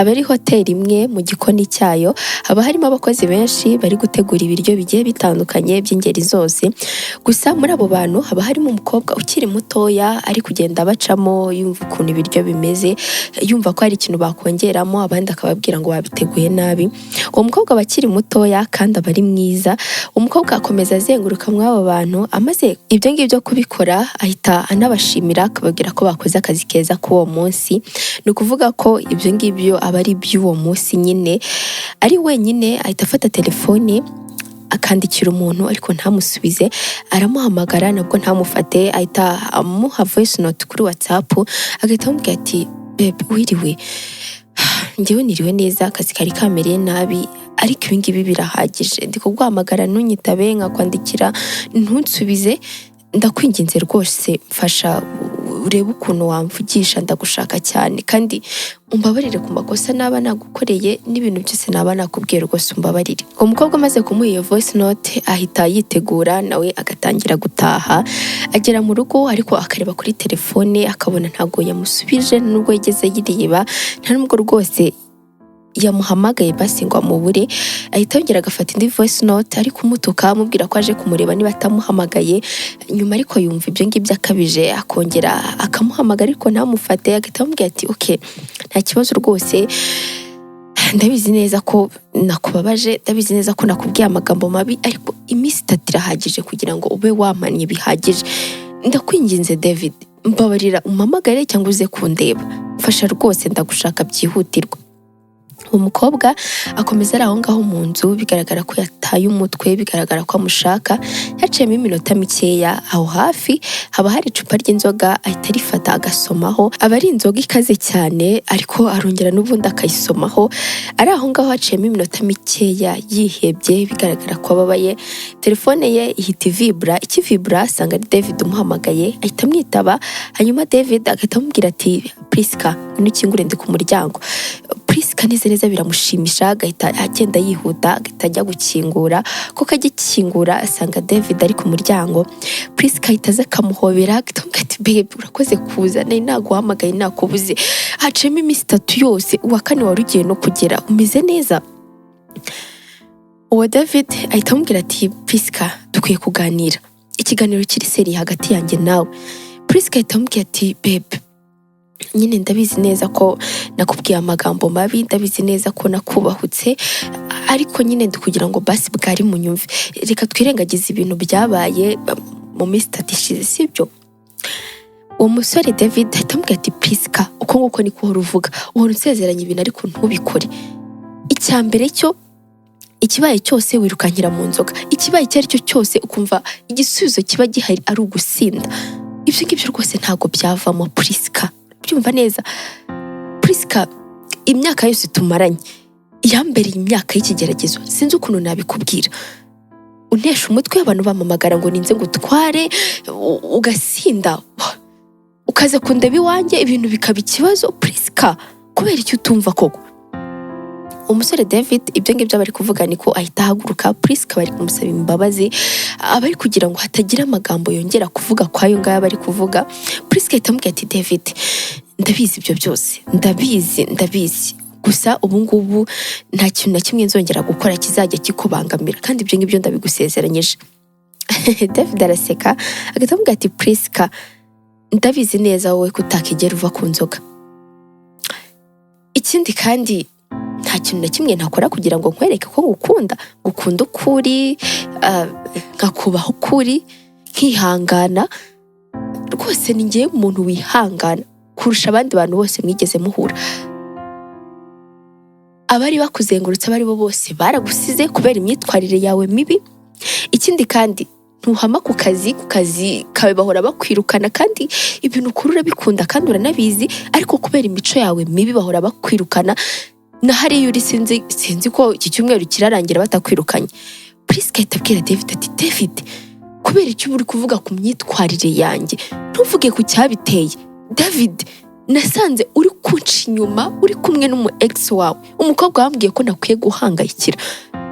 haba ari hoteli imwe mu gikoni cyayo haba harimo abakozi benshi bari gutegura ibiryo bigiye bitandukanye by'ingeri zose. Gusa muri abo bantu haba harimo umukobwa ukiri mutoya ari kugenda bacamo yumva ukuntu ibiryo bimeze, yumva ko hari ikintu bakongeramo abandi akababwira ngo babiteguye nabi. Uwo mukobwa bakiri mutoya kandi aba ari mwiza. Umukobwa akomeza azenguruka muri abo bantu, amaze ibyo ngibyo kubikora ahita anabashimira akababwira ko bakoze akazi keza k'uwo munsi. Ni ukuvuga ko ibyo ngibyo aba ari iby'uwo munsi nyine. Ari wenyine ahita afata telefone akandikira umuntu ariko ntamusubize, aramuhamagara nabwo ntamufate, ahita amuha voice note kuri WhatsApp agahita amubwira ati babe wiriwe, njyewe niriwe neza akazi kari kamereye nabi ariko ibi ngibi birahagije, ndi kuguhamagara ntunyitabe nkakwandikira ntunsubize, ndakwinginze rwose mfasha urebe ukuntu wamvugisha, ndagushaka cyane kandi umbabarire ku makosa naba nagukoreye n'ibintu byose naba nakubwiye rwose umbabarire. Uwo mukobwa amaze kumuha iyo voice note ahita yitegura nawe agatangira gutaha. Agera mu rugo ariko akareba kuri telefone akabona ntabwo yamusubije nubwo yigeze yireba, nta nubwo rwose yamuhamagaye basi ngo amubure. Ahita yongera agafata indi voice note ari kumutuka amubwira ko aje kumureba niba atamuhamagaye. Nyuma ariko yumva ibyo ngibyo akabije akongera akamuhamagara ariko ntamufate, agahita amubwira ati okay nta kibazo rwose, ndabizi neza ko nakubabaje, ndabizi neza ko nakubwiye amagambo mabi ariko iminsi 3 irahagije kugira ngo ube wamanye bihagije, ndakwinginze David mbabarira umpamagare cyangwa uze kundeba, mfasha rwose ndagushaka byihutirwa. Umukobwa akomeza ari aho ngaho mu nzu, bigaragara ko yataye umutwe, bigaragara ko amushaka. Yaciyemo iminota mikeya, aho hafi haba hari icupa ry'inzoga ahita arifata agasomaho, aba ari inzoga ikaze cyane ariko arongera n'ubundi akayisomaho. Ari aho ngaho haciyemo iminota mikeya yihebye, bigaragara ko ababaye. Telefone ye ihita vibra, ikivibra asanga ari David umuhamagaye, ahita amwitaba. Hanyuma David agahita amubwira ati Priska nukingure ndi ku muryango. Priska neza biramushimisha, agahita agenda yihuta agahita ajya gukingura. Kuko ajya gukingura asanga David ari ku muryango. Priska ahita aza akamuhobera akamubwira ati babe urakoze kuza, nari naguhamagaye nakubuze, haciyemo iminsi 3 yose, uwa kane wari ugiye no kugera, umeze neza? Uwo David ahita amubwira ati Priska dukwiye kuganira, ikiganiro kiri seri hagati yanjye nawe. Priska ahita amubwira ati babe nyine ndabizi neza ko nakubwiye amagambo mabi, ndabizi neza ko nakubahutse ariko nyine ndi kugira ngo basi bwari munyumve, reka twirengagize ibintu byabaye mu minsi 3 ishize sibyo? Uwo musore David ahita amubwira ati Priska uko nguko niko uhora uvuga, uhora unsezeranya ibintu ariko ntubikore. Icyambere cyo ikibaye cyose wirukankira mu nzoga, ikibaye icyo ari cyo cyose ukumva igisubizo kiba gihari ari ugusinda. Ibyo ngibyo rwose ntago byavamo Priska, byumva neza. Priska imyaka yose tumaranye yambereye imyaka y'ikigeragezo, sinzi ukuntu nabikubwira. Untesha umutwe abantu bamamagara ngo ninze ngo utware ugasinda, ukaza kundeba iwanjye ibintu bikaba ikibazo. Priska kubera icyo utumva koko? Umusore David ibyo ngibyo bari kuvuga niko ahita ahaguruka. Priska bari kumusaba imbabazi, abari kugira ngo hatagira amagambo yongera kuvuga kwayo ngayo bari kuvuga. Priska ahita amubwira ati David ndabizi ibyo byose, ndabizi gusa ubu ngubu nta kintu na kimwe nzongera gukora kizajya kikubangamira kandi ibyo ngibyo ndabigusezeranyije. David araseka agahita amubwira ati Priska ndabizi neza wowe kutakigera uva ku nzoga, ikindi kandi nta kintu na kimwe ntakora kugira ngo nkwereke ko ngukunda ukuri, nkakubaho ukuri, nkihangana. Rwose ni ngiye umuntu wihangana kurusha abandi bantu bose mwigeze muhura. Abari bakuzengurutse abari bo bose baragusize kubera imyitwarire yawe mibi. Ikindi kandi ntuhama ku kazi kawe bahora bakwirukana kandi ibintu ukuri urabikunda kandi uranabizi, ariko kubera imico yawe mibi bahora bakwirukana. Na hariya uri sinzi ko iki cyumweru kirarangira batakwirukanye. Priska ahita abwira David ati David kubera icyo uri kuvuga ku myitwarire yanjye ntuvuge ku cyabiteye. David nasanze uri kunca inyuma uri kumwe n'umu ex wawe, umukobwa wambwiye ko nakwiye guhangayikira,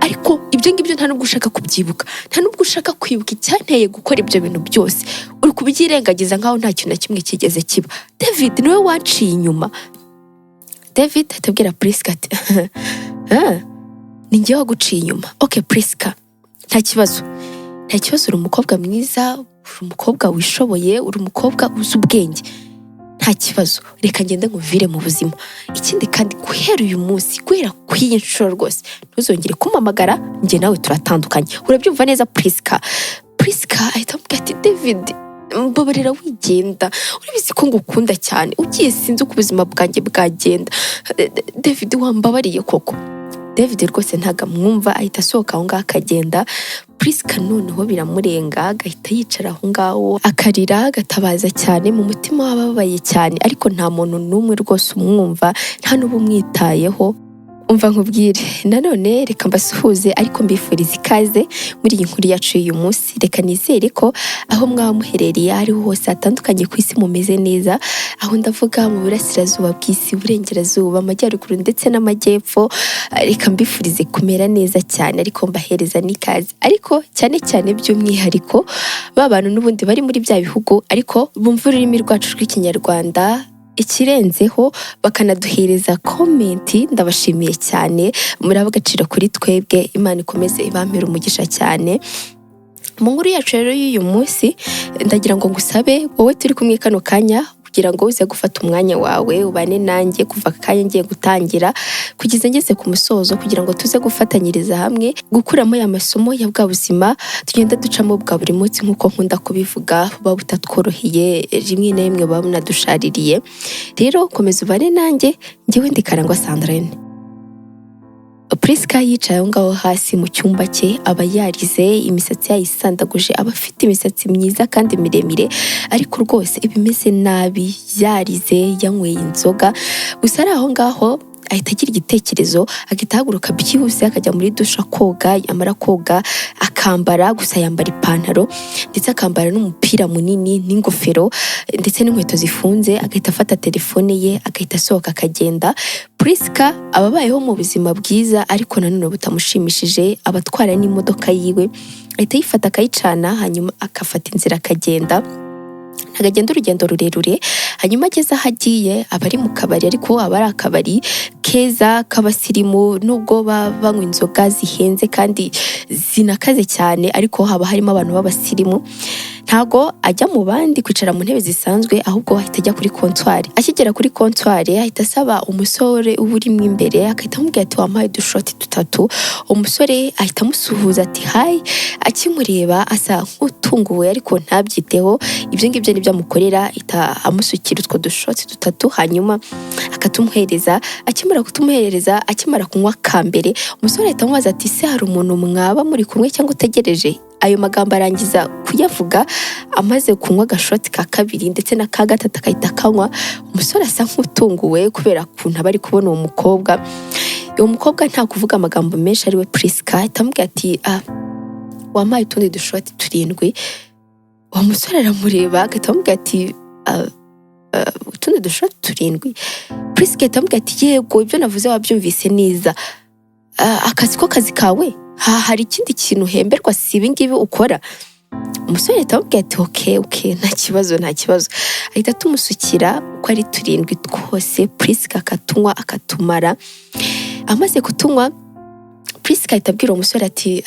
ariko ibyo ngibyo nta nubwo ushaka kubyibuka, nta nubwo ushaka kwibuka icyanteye gukora ibyo bintu byose, uri kubyirengagiza nkaho nta kintu na kimwe kigeze kiba. David niwe waciye inyuma. David atubwira Priska ati ni njye waguciye inyuma. Okay Priska, nta kibazo uri umukobwa mwiza, uri umukobwa wishoboye, uri umukobwa uzi ubwenge, nta kibazo, reka ngende nkuvire mu buzima. Ikindi kandi guhera uyu munsi, guhera ku iyi nshuro rwose ntuzongere kumpamagara, njye nawe turatandukanye. Urabyumva neza Priska? Priska ahita amubwira ati David, mbabarira wigenda, urabizi ko ngukunda cyane, ugiye sinzi uko ubuzima bwanjye bwagenda. David wambabariye koko? David rwose ntago amwumva, ahita asohoka aho ngaho akagenda. Priska noneho biramurenga, agahita yicara aho ngaho akarira, agatabaza cyane, mu mutima wababaye cyane, ariko nta muntu n'umwe rwose umwumva, nta n'ubu umwitayeho. Umva nkubwire, nanone reka mbasuhuze ariko mbifuriza ikaze muri iyi nkuru yacu y'uyu munsi. Reka nizere ko aho mwaba muherereye ariho hose hatandukanye ku isi mumeze neza, aho ndavuga mu burasirazuba bw'isi, uburengerazuba, amajyaruguru ndetse n'amajyepfo. Reka mbifurize kumera neza cyane, ariko mbahereza n'ikaze, ariko cyane cyane by'umwihariko ba bantu n'ubundi bari muri bya bihugu ariko bumva ururimi rwacu rw'ikinyarwanda, ikirenzeho bakanaduhereza komenti. Ndabashimiye cyane, muri ab'agaciro kuri twebwe. Imana ikomeze ibampere umugisha cyane. Mu nkuru yacu rero y'uyu munsi ndagira ngo ngusabe wowe turi kumwe kano kanya, kugira ngo uze gufata umwanya wawe ubane nanjye kuva akanya ngiye gutangira kugeza ngeze ku musozo, kugira ngo tuze gufatanyiriza hamwe gukuramo ya masomo ya bwa buzima tugenda ducamo bwa buri munsi, nk'uko nkunda kubivuga, buba butatworoheye, rimwe na rimwe buba bunadushaririye. Rero komeza ubane nanjye, njyewe ndi Karangwa Sandrine. Priska yicaye aho ngaho hasi mu cyumba cye, aba yarize, imisatsi yayisandaguje, aba afite imisatsi myiza kandi miremire, ariko rwose ibimeze nabi, yarize, yanyweye inzoga. Gusa ari aho ngaho ahita agira igitekerezo, agahita ahaguruka byihuse akajya muri dushe akoga, yamara koga akambara, gusa yambara ipantaro ndetse akambara n'umupira munini n'ingofero ndetse n'inkweto zifunze, agahita afata telefone ye agahita asohoka akagenda. Priska ababayeho mu buzima bwiza ariko nanone butamushimishije, abatwara n'imodoka yiwe, ahita yifata akayicana, hanyuma akafata inzira akagenda. Agenda urugendo rurerure, hanyuma ageze aho agiye aba ari mu kabari, ariko aba ari akabari keza k'abasirimu, nubwo banywa inzoga zihenze kandi zinakaze cyane, ariko haba harimo abantu b'abasirimu. Ntago ajya mu bandi kwicara mu ntebe zisanzwe, ahubwo ahita ajya kuri kontwari. Akigera kuri kontwari ahita asaba umusore uba urimo imbere, akahita amubwira ati wampaye udushoti dutatu. Umusore ahita amusuhuza ati hayi, akimureba asa nk'utunguwe ariko ntabyiteho, ibyo ngibyo nibyo amukorera. Ahita amusukira utwo dushoti dutatu, hanyuma akatumuhereza. Akimara kutumuhereza, akimara kunywa ka mbere, umusore ahita amubaza ati se hari umuntu mwaba muri kumwe cyangwa utegereje? Ayo magambo arangiza kuyavuga amaze kunywa agashoti ka kabiri ndetse na ka gatatu akahita akanywa. Umusore asa nk'utunguwe kubera ukuntu aba ari kubona uwo mukobwa. Uwo mukobwa nta kuvuga amagambo menshi ariwe Priska, ahita amubwira ati wampaye utundi dushoti 7. Uwo musore aramureba agahita amubwira ati utundi dushoti 7? Priska ahita amubwira ati yego, ibyo navuze wabyumvise neza, akazi ko kazi kawe, hari ikindi kintu uhemberwa si ibi ngibi ukora? Umusore ahita amubwira ati okay, nta kibazo. Ahita atumusukira uko ari 7 twose, Priska akatunywa akatumara. Amaze kutunywa, Priska ahita abwira umusore ati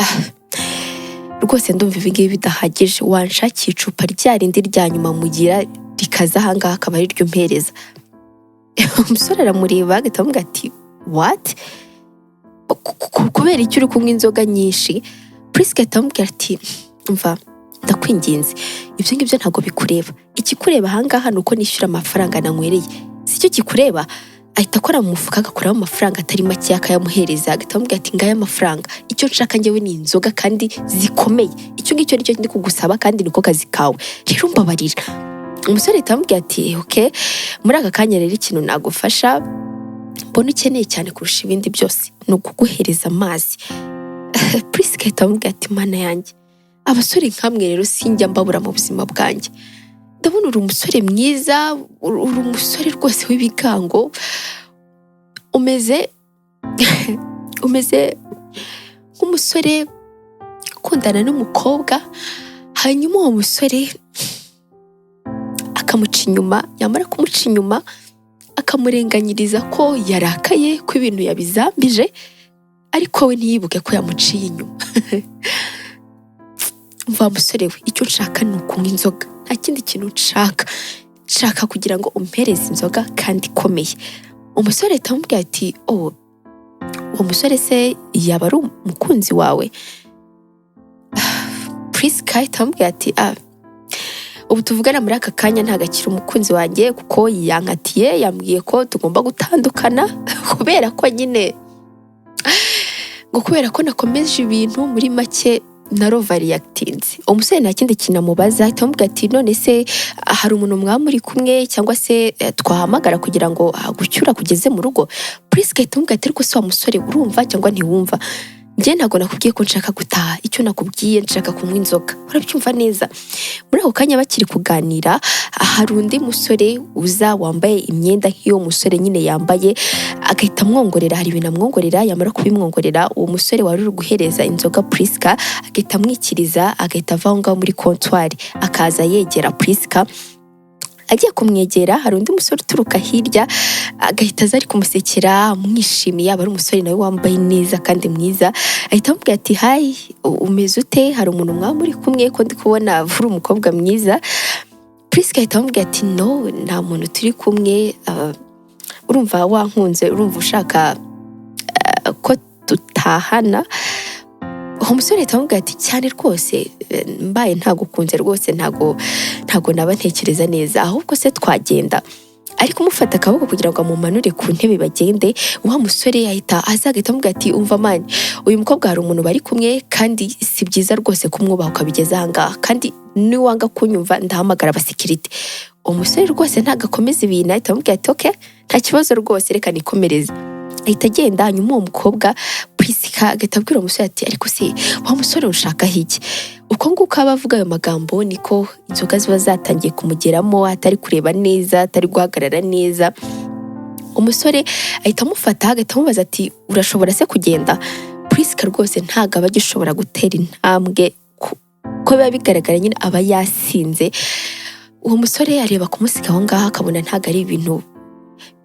rwose ndumva ibi ngibi bidahagije, wanshakiye icupa rya rindi rya nyuma mugira rikaza aha ngaha akaba ari ryo mpereza. Umusore aramureba agahita amubwira ati what? Kubera iki uri kunywa inzoga nyinshi? Priska ahita amubwira ati mva, ndakwinginze, ibyo ngibyo ntabwo bikureba. Ikikureba aha ngaha ni uko nishyura amafaranga nanywereye, si cyo kikureba. Ahita akora mu mufuka agakuramo amafaranga atari make akayamuhereza, agahita amubwira ati ngaya amafaranga, icyo nshaka njyewe ni inzoga kandi zikomeye, icyo ngicyo nicyo ndi kugusaba kandi niko kazi kawe, rero mbabarira. Umusore ahita amubwira ati okay, muri aka kanya rero ikintu nagufasha mbona ukeneye cyane kurusha ibindi byose ni ukuguhereza amazi. Priska ahita amubwira ati mana yanjye, abasore nkamwe rero sinjya mbabura mu buzima bwanjye. Ndabona uri umusore mwiza, uri umusore rwose w'ibigango, umeze nk'umusore ukundana n'umukobwa, hanyuma uwo musore akamuca inyuma, yamara kumuca inyuma akamurenganyiriza ko yarakaye, ko ibintu yabizambije, ariko we ntiyibuke ko yamuciye inyuma. Mva musore we, icyo nshaka ni ukunywa inzoga, nta kindi kintu nshaka kugira ngo umpereze inzoga kandi ikomeye. Umusore ahita amubwira ati uwo musore se yaba ari umukunzi wawe? Priska ahita amubwira ati ubu tuvugana muri aka kanya ntago akiri umukunzi wanjye, kuko yankatiye, yambwiye ko tugomba gutandukana kubera ko nakomeje ibintu muri make na overreactinze. Umusore nta kindi kintu amubaza, ahita amubwira ati none se hari umuntu mwaba muri kumwe cyangwa se twahamagara kugira ngo gucyura kugeze mu rugo? Priska ahita amubwira ati ariko se wa musore urumva cyangwa ntiwumva? Njye ntago nakubwiye ko nshaka gutaha, icyo nakubwiye nshaka kunywa inzoga, urabyumva neza? Muri ako kanya bakiri kuganira, hari undi musore uza wambaye imyenda nk'iyo musore nyine yambaye, agahita amwongorera, hari ibintu amwongorera, yamara kubimwongorera uwo musore wari uri guhereza inzoga Priska agahita amwikiriza, agahita ava aho ngaho muri kontwari akaza yegera Priska. Agiye kumwegera, hari undi musore uturuka hirya, agahita aza ari kumusekera amwishimiye, aba ari umusore nawe wambaye neza kandi mwiza. Ahita amubwira ati hayi, umeze ute? Hari umuntu mwaba muri kumwe ko ndi kubona uri umukobwa mwiza? Priska ahita amubwira ati no, nta muntu turi kumwe, urumva wankunze, urumva ushaka ko tutahana? Uwo musore ahita amubwira ati cyane rwose, mbaye ntagukunze rwose ntago naba ntekereza neza, ahubwo se twagenda. Ariko umufata akaboko kugira ngo amumanure ku ntebe bagende, wa musore ahita azagahita amubwira ati umva mani, uyu mukobwa hari umuntu bari kumwe kandi si byiza rwose kumwubaha ukabigeza ahangaha, kandi niwanga kunyumva ndahamagara abasekirite. Umusore rwose ntagakomeza ibintu, ahita amubwira ati okay, nta kibazo rwose, reka nikomereze. Ahita agenda, hanyuma uwo mukobwa Priska agahita abwira umusore ati ariko se wa musore ushaka iki? Uko nguko aba avuga ayo magambo niko inzoga ziba zatangiye kumugeramo, atari kureba neza, atari guhagarara neza. Umusore ahita amufata, agahita amubaza ati urashobora se kugenda? Priska rwose ntago aba agishobora gutera intambwe, ko biba bigaragara nyine aba yasinze. Uwo musore areba kumusiga aho ngaho akabona ntago ari ibintu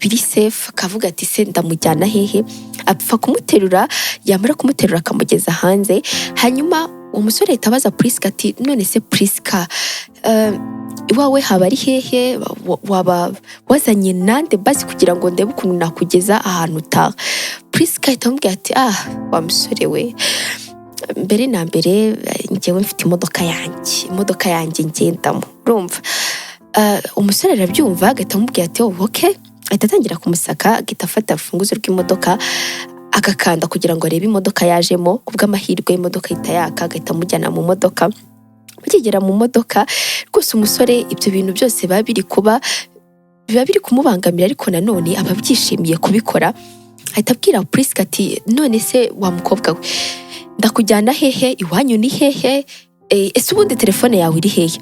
biri safe, akavuga ati se ndamujyana hehe? Apfa kumuterura, yamara kumuterura akamugeza hanze. Hanyuma uwo musore ahita abaza Priska ati none se Priska, iwawe haba ari hehe? Waba wazanye nande basi kugira ngo ndebe ukuntu nakugeza ahantu utaha? Priska ahita amubwira ati wa musore we, mbere na mbere njyewe mfite imodoka yanjye ngendamo, urumva? Umusore arabyumva, agahita amubwira ati okay. Ahita atangira kumusaka, agahita afata urufunguzo rw'imodoka agakanda kugira ngo arebe imodoka yajemo. Kubw'amahirwe imodoka ihita yaka, agahita amujyana mu modoka. Bakigera mu modoka rwose umusore ibyo bintu byose biba biri kumubangamira, ariko nanone aba abyishimiye kubikora. Ahita abwira Priska ati none se wa mukobwa we, ndakujyana hehe? Iwanyu ni hehe? Ese ubundi telefone yawe iri hehe?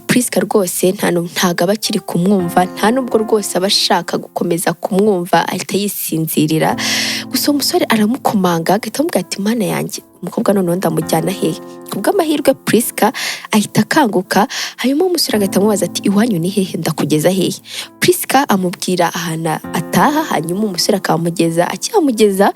Priska rwose ntago aba akiri kumwumva, nta nubwo rwose aba ashaka gukomeza kumwumva, ahita yisinzirira. Gusa umusore aramukomanga, agahita amubwira ati mana yanjye, umukobwa noneho ndamujyana hehe? Kubw'amahirwe Priska ahita akanguka, hanyuma umusore agahita amubaza ati iwanyu ni hehe, ndakugeza hehe? Priska amubwira ahantu ataha, hanyuma umusore akamugeza. Akimugeza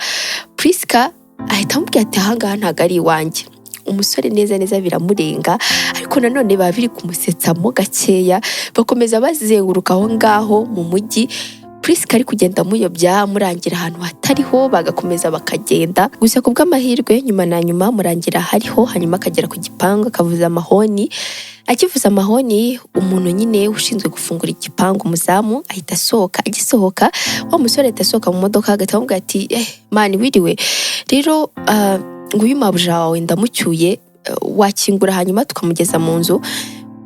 Priska ahita amubwira ati ahangaha ntago ari iwanjye. Umusore neza biramurenga, ariko nanone biba biri kumusetsamo gakeya. Bakomeza bazenguruka aho ngaho mu mujyi, Priska ari kugenda amuyobya, amurangira ahantu hatariho, bagakomeza bakagenda. Gusa kubw'amahirwe nyuma na nyuma murangira hariho, hanyuma akagera ku gipangu akavuza amahoni. Akivuza amahoni, umuntu nyine ushinzwe gufungura igipangu, umuzamu, ahita asohoka. Agisohoka wa musore ahita asohoka mu modoka, agahita amubwira ati mani wiriwe, rero nguyu mabuja wawe ndamucyuye, wakingura hanyuma tukamugeza mu nzu.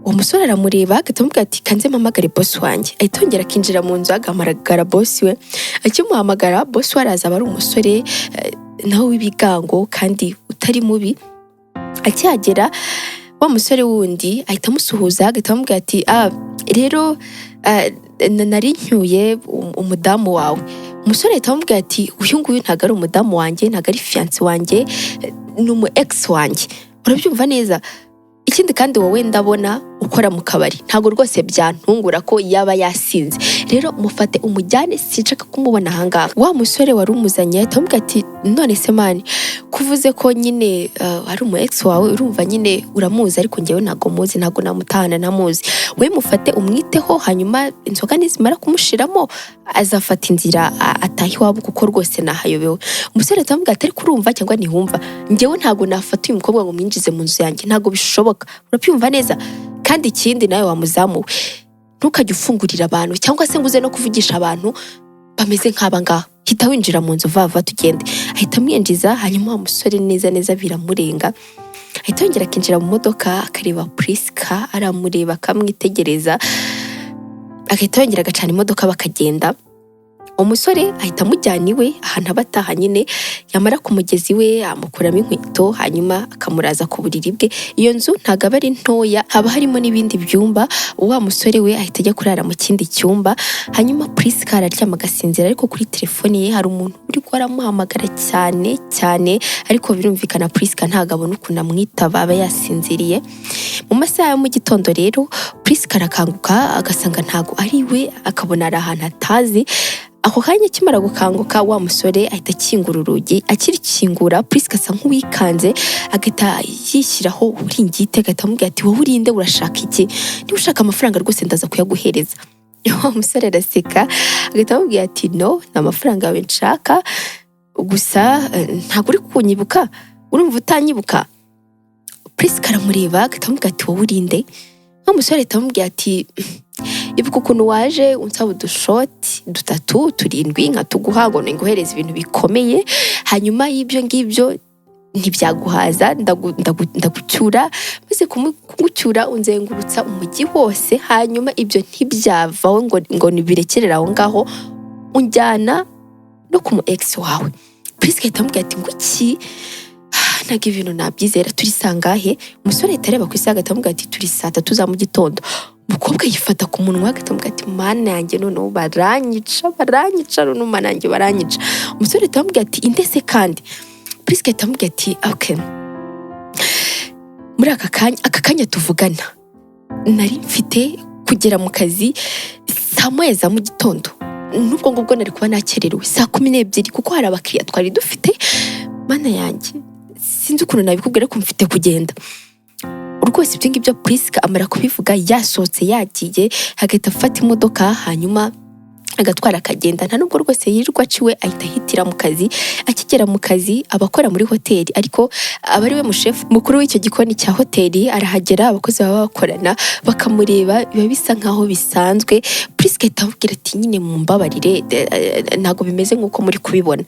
Uwo musore aramureba, agahita amubwira ati kanze mpamagare boss wanjye. Ahita yongera akinjira mu nzu, agahamagara boss we. Akimuhamagara boss we araza, aba ari umusore nawe w'ibigango kandi utari mubi. Akihagera wa musore wundi ahita amusuhuza, agahita amubwira ati rero nari ncyuye umudamu wawe. Umusore ahita amubwira ati uyu nguyu ntago ari umudamu wanjye, ntago ari fiance wanjye, ni umu ex wanjye. Urabyumva neza? ikindi kandi wowe ndabona ukora mu kabari ntago rwose byantungura ko yaba yasinze, rero mufate umujyane, sinshaka kumubona ahangaha. Wa musore wari umuzanye ahita amubwira ati none se mani kuvuze ko nyine ari umu ex wawe, urumva nyine uramuzi ariko njyewe ntago muzi, ntago namutahana namuzi, we mufate umwiteho, hanyuma inzoga nizimara kumushiramo azafata inzira atahi iwabo kuko rwose nahayobewe. Umusore atamubwira ati ariko urumva cyangwa ntihumva, njyewe ntago nafata uyu mukobwa ngo mwinjize mu nzu yanjye, ntago bishoboka, urabyumva neza. Kandi ikindi nawe wamuzamuwe, ntukajye ufungurira abantu cyangwa se ngo uze no kuvugisha abantu bameze nk'aba ngaha, hita winjira mu nzu vava tugende. Ahita amwinjiza, hanyuma wa musore neza neza biramurenga, ahita yongera akinjira mu modoka akareba Priska, aramureba akamwitegereza, agahita yongera agacana imodoka bakagenda. Umusore ahita amujyana iwe ahantu abataha nyine, yamara ku mugezi we amukuramo inkweto, hanyuma akamuraza ku buriri bwe. Iyo nzu ntago aba ari ntoya, haba harimo n'ibindi byumba. Wa musore we ahita ajya kurara mu kindi cyumba, hanyuma Priska araryama agasinzira, ariko kuri telefone ye hari umuntu uri aramuhamagara cyane cyane, ariko birumvikana Priska ntago abona ukuntu amwitaba, aba yasinziriye. Mu masaha ya mu gitondo rero Priska arakanguka agasanga ntago ari we, akabona ari ahantu atazi. Ako kanya kimara gukanguka wa musore ahita akingura urugi, akirikingura Priska asa nk'uwikanze, agahita yishyiraho uringite, agahita amubwira ati wowe urinde, urashaka iki? Niba ushaka amafaranga rwose ndaza kuyaguhereza. Wa musore araseka agahita amubwira ati no, nta mafaranga yawe nshaka, gusa ntabwo uri kunyibuka, urumva utanyibuka? Priska aramureba agahita amubwira ati wowe urinde? Wa musore ahita amubwira ati ibuka ukuntu waje unsaba udushoti 3 7 nkatuguha ngo nguhereze ibintu bikomeye, hanyuma y'ibyo ngibyo ntibyaguhaza, ndagucyura, maze kumucyura unzengurutsa umujyi wose, hanyuma ibyo ntibyavaho ngo nibirekerera aho ngaho, unjyana no ku mu ex wawe. Priska ahita amubwira ati nguki ntago ibintu nabyizera, turi sangahe? Umusore ahita areba ku isaha agahita amubwira ati turi 3 za mu gitondo. Umukobwa yifata ku munwa agahita amubwira ati mana yanjye noneho baranyica runuma nanjye baranyica. Umusore ahita amubwira ati indese kandi. Priska ahita amubwira ati okay, muri aka kanya tuvugana nari mfite kugera mu kazi saa 9 za mu gitondo, nubwo ngubwo nari kuba nakererewe saa 12 kuko hari abakiriya twari dufite. Mana yanjye sinzi ukuntu nabikubwira ko mfite kugenda rwose. Ibyo ngibyo Priska amara kubivuga yasohotse yagiye, agahita afata imodoka, hanyuma agatwara akagenda, nta nubwo rwose yirirwa aciwe, ahita ahitira mu kazi. Akigera mu kazi abakora muri hoteli, ariko aba ari we mushefu mukuru w'icyo gikoni cya hoteli. Arahagera, abakozi baba bakorana bakamureba, biba bisa nkaho bisanzwe. Priska ahita amubwira ati nyine mumbabarire, ntago bimeze nk'uko muri kubibona.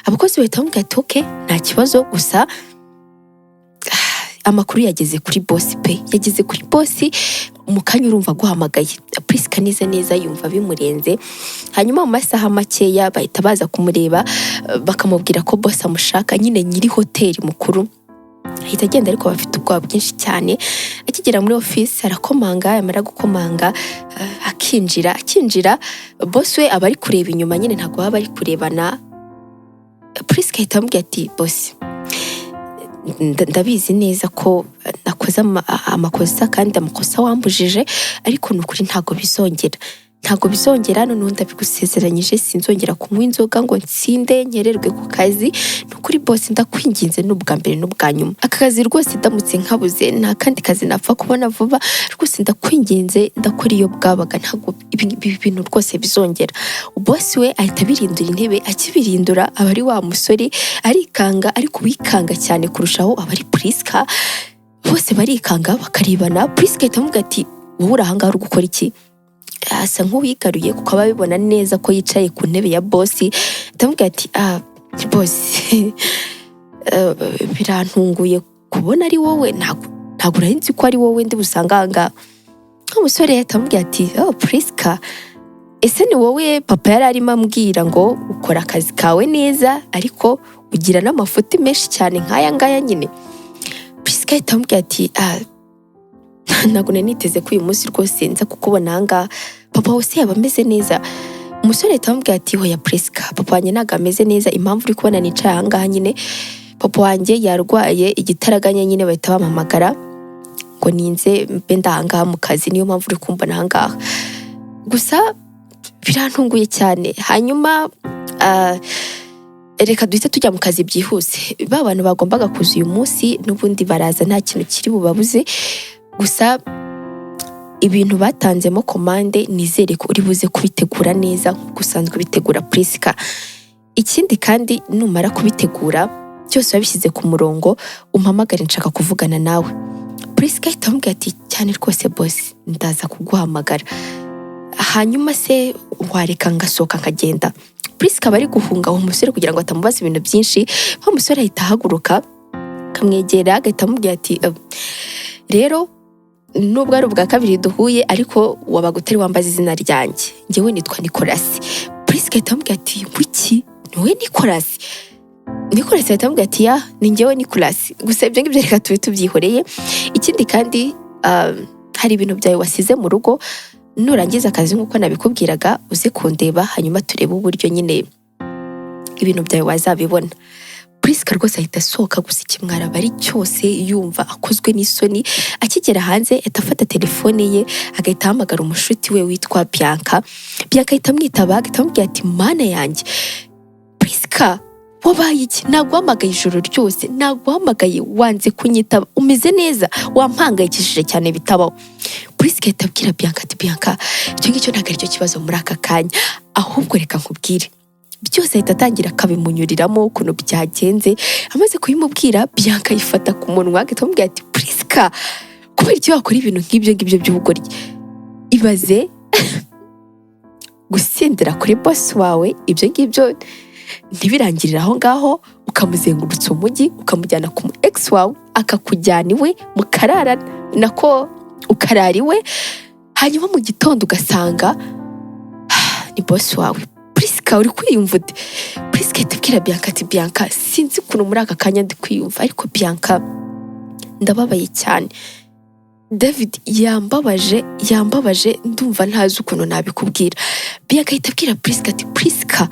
Abakozi bahita bamubwira ati okay, nta kibazo, gusa amakuru yageze kuri boss pe, yageze kuri boss mu kanya urumva guhamagaye. Priska neza yumva bimurenze, hanyuma mu masaha makeya bahita baza kumureba, bakamubwira ko boss amushaka, nyine nyiri hoteli mukuru. Ahita agenda ariko bafite ubwoba bwinshi cyane. Akigera muri office arakomanga, yamara gukomanga akinjira boss we aba ari kureba inyuma, nyine ntago baba bari kurebana. Priska ahita amubwira ati boss, ndabizi neza ko nakoze amakosa kandi amakosa wambujije, ariko nukuri ntago bizongera, noneho ndabigusezeranyije sinzongera kunywa inzoga ngo nsinde nyererwe ku kazi. Nukuri boss ndakwinginze, n'ubwa mbere n'ubwa nyuma, aka kazi rwose ndamutse nkabuze nta kandi kazi napfa kubona vuba, rwose ndakwinginze ndakora iyo bwabaga, ntago ibi bintu rwose bizongera. Boss we ahita birindura intebe, akibirindura aba ari wa musore arikanga, ariko wikanga cyane kurushaho aba ari Priska. Bose barikanga bakarebana. Priska ahita amubwira ati wowe uri ahangaha uri gukora iki? Asa nk'uwigaruye kuko aba abibona neza ko yicaye ku ntebe ya boss. Ndamubwira ati boss, birantunguye kubona ari wowe, ntago urahinzi ko ari wowe ndi busanga ahangaha. Umusore ahita amubwira ati Priska, ese ni wowe papa yari arimo ambwira ngo ukora akazi kawe neza, ariko ugira n'amafuti menshi cyane nk'aya ngaya nyine? Priska ahita amubwira ati ntago niteze ko uyu munsi rwose nza kukubona ahangaha, papa wose yaba ameze neza. Umusore ahita amubwira ati hoya Priska, papa wanjye ntago ameze neza, impamvu uri kubona nicaye ahangaha nyine papa wanjye yarwaye igitaraganya, nyine bahita bampamagara ngo ninze mbe ndahangaha mu kazi, niyo mpamvu uri kumbona ahangaha. Gusa birantunguye cyane. Hanyuma reka duhite tujya mu kazi byihuse. Ba bantu bagombaga kuza uyu munsi n'ubundi baraza, nta kintu kiri bubabuze. Gusa ibintu batanzemo komande nizere ko uri buze kubitegura neza gusanzwe bitegura Priska. Ikindi kandi numara kubitegura byose wabishyize ku murongo, umpamagare nshaka kuvugana nawe. Priska ahita amubwira ati cyane rwose boss, ndaza kuguhamagara. Hanyuma se wareka ngasohoka nkagenda. Priska bari guhunga uwo musore kugira ngo atamubaza ibintu byinshi. Wa musore ahita ahaguruka kamwegera agahita amubwira ati rero nubwo ari ubwa kabiri duhuye ariko wabaga utari wambaza izina ryanjye, njyewe nitwa Nicolas. Priska ahita amubwira ati wiki niwe Nicolas? Nicolas ahita amubwira ati ya ni njyewe Nicolas. Gusa ibyo ngibyo reka tube tubyihoreye. Ikindi kandi hari ibintu byawe wasize mu rugo, nurangiza akazi nk'uko nabikubwiraga uze kundeba, hanyuma turebe uburyo nyine ibintu byawe wazabibona. Priska rwose ahita asohoka, gusa ikimwara bari cyose yumva akozwe n'isoni. Akigera hanze ahita afata telefone ye agahita ahamagara umushuti we witwa Bianca. Bianca ahita amwitaba agahita amubwira ati mana yanjye Priska wabaye iki? Naguhamagaye ijoro ryose, naguhamagaye wanze kunyitaba, umeze neza? Wampangayikishije cyane bitabaho. Priska ahita abwira Bianca ati Bianca icyo ngicyo ntabwo aricyo kibazo muri aka kanya, ahubwo reka nkubwire. Byose ahita atangira akabimunyuriramo ukuntu byagenze. Amaze kubimubwira Bianca yifata ku munwa agahita amubwira ati Priska kubera icyo wakora ibintu nk'ibyo ngibyo by'ubugoryi? Ibaze gusendera kuri boss wawe, ibyo ngibyo ntibirangirira aho ngaho, ukamuzengurutsa umujyi ukamujyana ku ex wawe akakujyana iwe mukarara nako ukarara iwe, hanyuma mu gitondo ugasanga ni boss wawe. Priska uri kwiyumva ute? Priska ahita abwira Bianca ati Bianca sinzi ukuntu muri aka kanya ndi kwiyumva, ariko Bianca ndababaye cyane. David yambabaje ndumva ntazi ukuntu nabikubwira. Bianca ahita abwira Priska ati Priska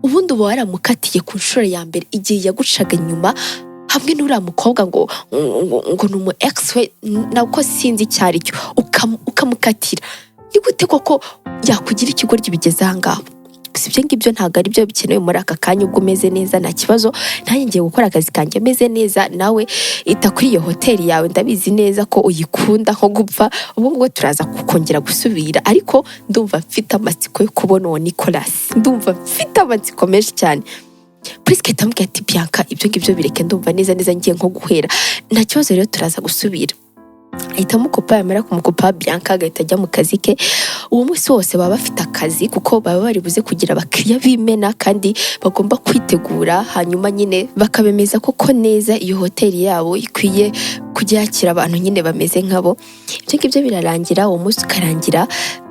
ubundi uba waramukatiye ku nshuro ya mbere igihe yagucaga inyuma hamwe n'uriya mukobwa ngo ni umu ex we nako sinzi icyo ari cyo, ukamukatira. Ni gute koko yakugira ikigoryi bigeze aha ngaho? Gusa ibyo ngibyo ntabwo ari byo bikenewe muri aka kanya. Ubwo umeze neza nta kibazo, nanjye ngiye gukora akazi kanjye meze neza, nawe ita kuri iyo hoteli yawe, ndabizi neza ko uyikunda nko gupfa. Ubu ngubu turaza kukongera gusubira, ariko ndumva mfite amatsiko yo kubona uwo Nicolas, ndumva mfite amatsiko menshi cyane. Priska ahita amubwira ati Bianca ibyo ngibyo bireke, ndumva neza ngiye nko guhera, nta kibazo rero turaza gusubira. Ahita amukopa, yamara kumukopa Bianca agahita ajya mu kazi ke. Uwo munsi wose baba bafite akazi kuko baba bari buze kugira abakiriya b'imena kandi bagomba kwitegura, hanyuma nyine bakabemeza koko neza iyo hoteli yabo ikwiye kujya yakira abantu nyine bameze nkabo. Ibyo ngibyo birarangira, uwo munsi ukarangira.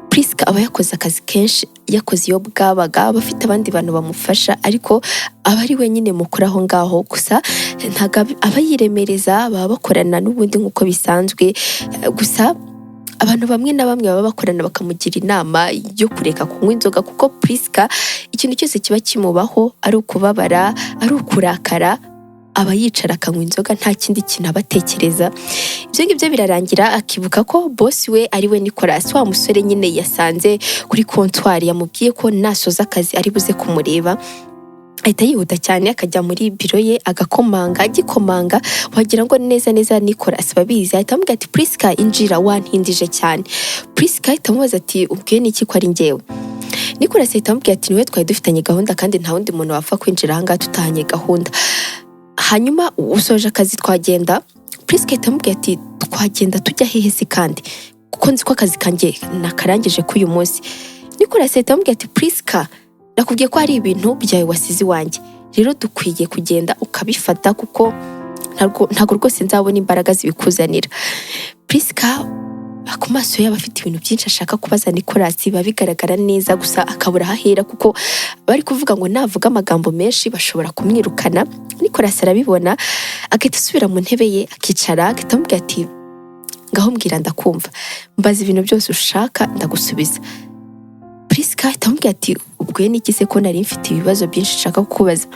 Priska aba yakoze akazi kenshi, yakoze iyo bwabaga, aba afite abandi bantu bamufasha, ariko aba ari wenyine mukuru aho ngaho. Gusa ntabwo aba yiremereza, baba bakorana n'ubundi nk'uko bisanzwe. Gusa abantu bamwe na bamwe baba bakorana bakamugira inama yo kureka kunywa inzoga, kuko Priska ikintu cyose kiba kimubaho ari ukubabara, ari ukurakara, aba yicara akanywa inzoga, nta kindi kintu abatekereza. Ibyo ngibyo birarangira, akibuka ko boss we ari we Nicolas, wa musore nyine yasanze kuri kontwari, yamubwiye ko nasoza akazi ari buze kumureba. Ahita yihuta cyane akajya muri biro ye agakomanga. Agikomanga wagira ngo neza Nicolas babizi. Ahita amubwira ati Priska injira, wantindije cyane. Priska ahita amubaza ati ubwiye n'iki ko ari njyewe? Nicolas ahita amubwira ati niwe twari dufitanye gahunda kandi nta wundi muntu wapfa kwinjira aha ngaha tutahanye gahunda. Hanyuma usoje akazi twagenda. Priska ahita amubwira ati twagenda tujya hehe se kandi kuko nzi ko akazi kanjye nakarangije ko uyu munsi. Nicolas ahita amubwira ati Priska nakubwiye ko hari ibintu byawe wasize iwanjye, rero dukwiye kugenda ukabifata kuko ntabwo rwose nzabona imbaraga zibikuzanira. Priska ku maso ye aba afite ibintu byinshi ashaka kubaza Nicolas, biba bigaragara neza, gusa akabura aho ahera kuko bari kuvuga ngo navuga amagambo menshi bashobora kumwirukana. Nicolas arabibona, agahita asubira mu ntebe ye akicara, agahita amubwira ati ngaho mbwira ndakumva, mbaza ibintu byose ushaka ndagusubiza. Priska ahita amubwira ati ubwiye n'iki se ko nari mfite ibibazo byinshi nshaka kukubaza?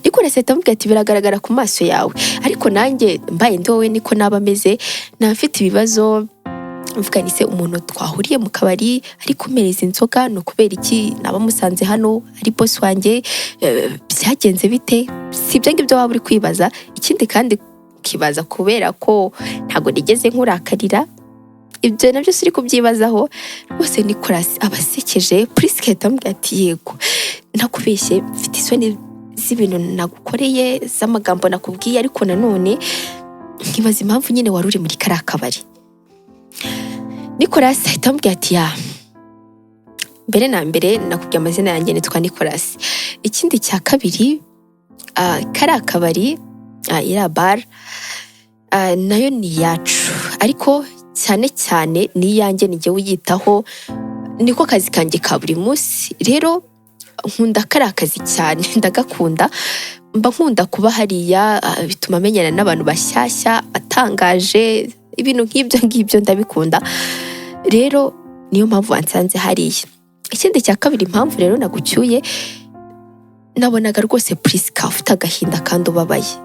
Nicolas ahita amubwira ati biragaragara ku maso yawe, ariko nanjye mbaye ndi wowe niko naba meze, nafite ibibazo. Mvuga ni se umuntu twahuriye mu kabari ari kumereza inzoga no kubera iki naba musanze hano ari boss wanjye, byagenze bite? Si ibyo ngibyo waba uri kwibaza, ikindi kandi kibaza kubera ko ntago nigeze nkurakarira, ibyo nabyo siri kubyibazaho. Rwose Nicolas abasekeje. Prisca ahita amubwira ati yego nakubeshye, mfite isoni z'ibintu nagukoreye, z'amagambo nakubwiye, ariko nanone nkibaza impamvu nyine wari uri muri kariya kabari. Nicolas ahita amubwira ati mbere na mbere nakubwiye amazina yanjye nitwa Nicolas. Ikindi cya kabiri, kariya kabari iriya bar nayo ni iyacu, ariko cyane cyane ni iyanjye, ni njyewe uyitaho, niko kazi kanjye ka buri munsi. Rero nkunda kariya kazi cyane, ndagakunda, mba nkunda kuba hariya, bituma menyana n'abantu bashyashya batangaje, ibintu nk'ibyo ngibyo ndabikunda. Rero niyo mpamvu wansanze hariya. Ikindi cya kabiri impamvu rero nagucyuye, nabonaga rwose Prisca ufite agahinda kandi ubabaye,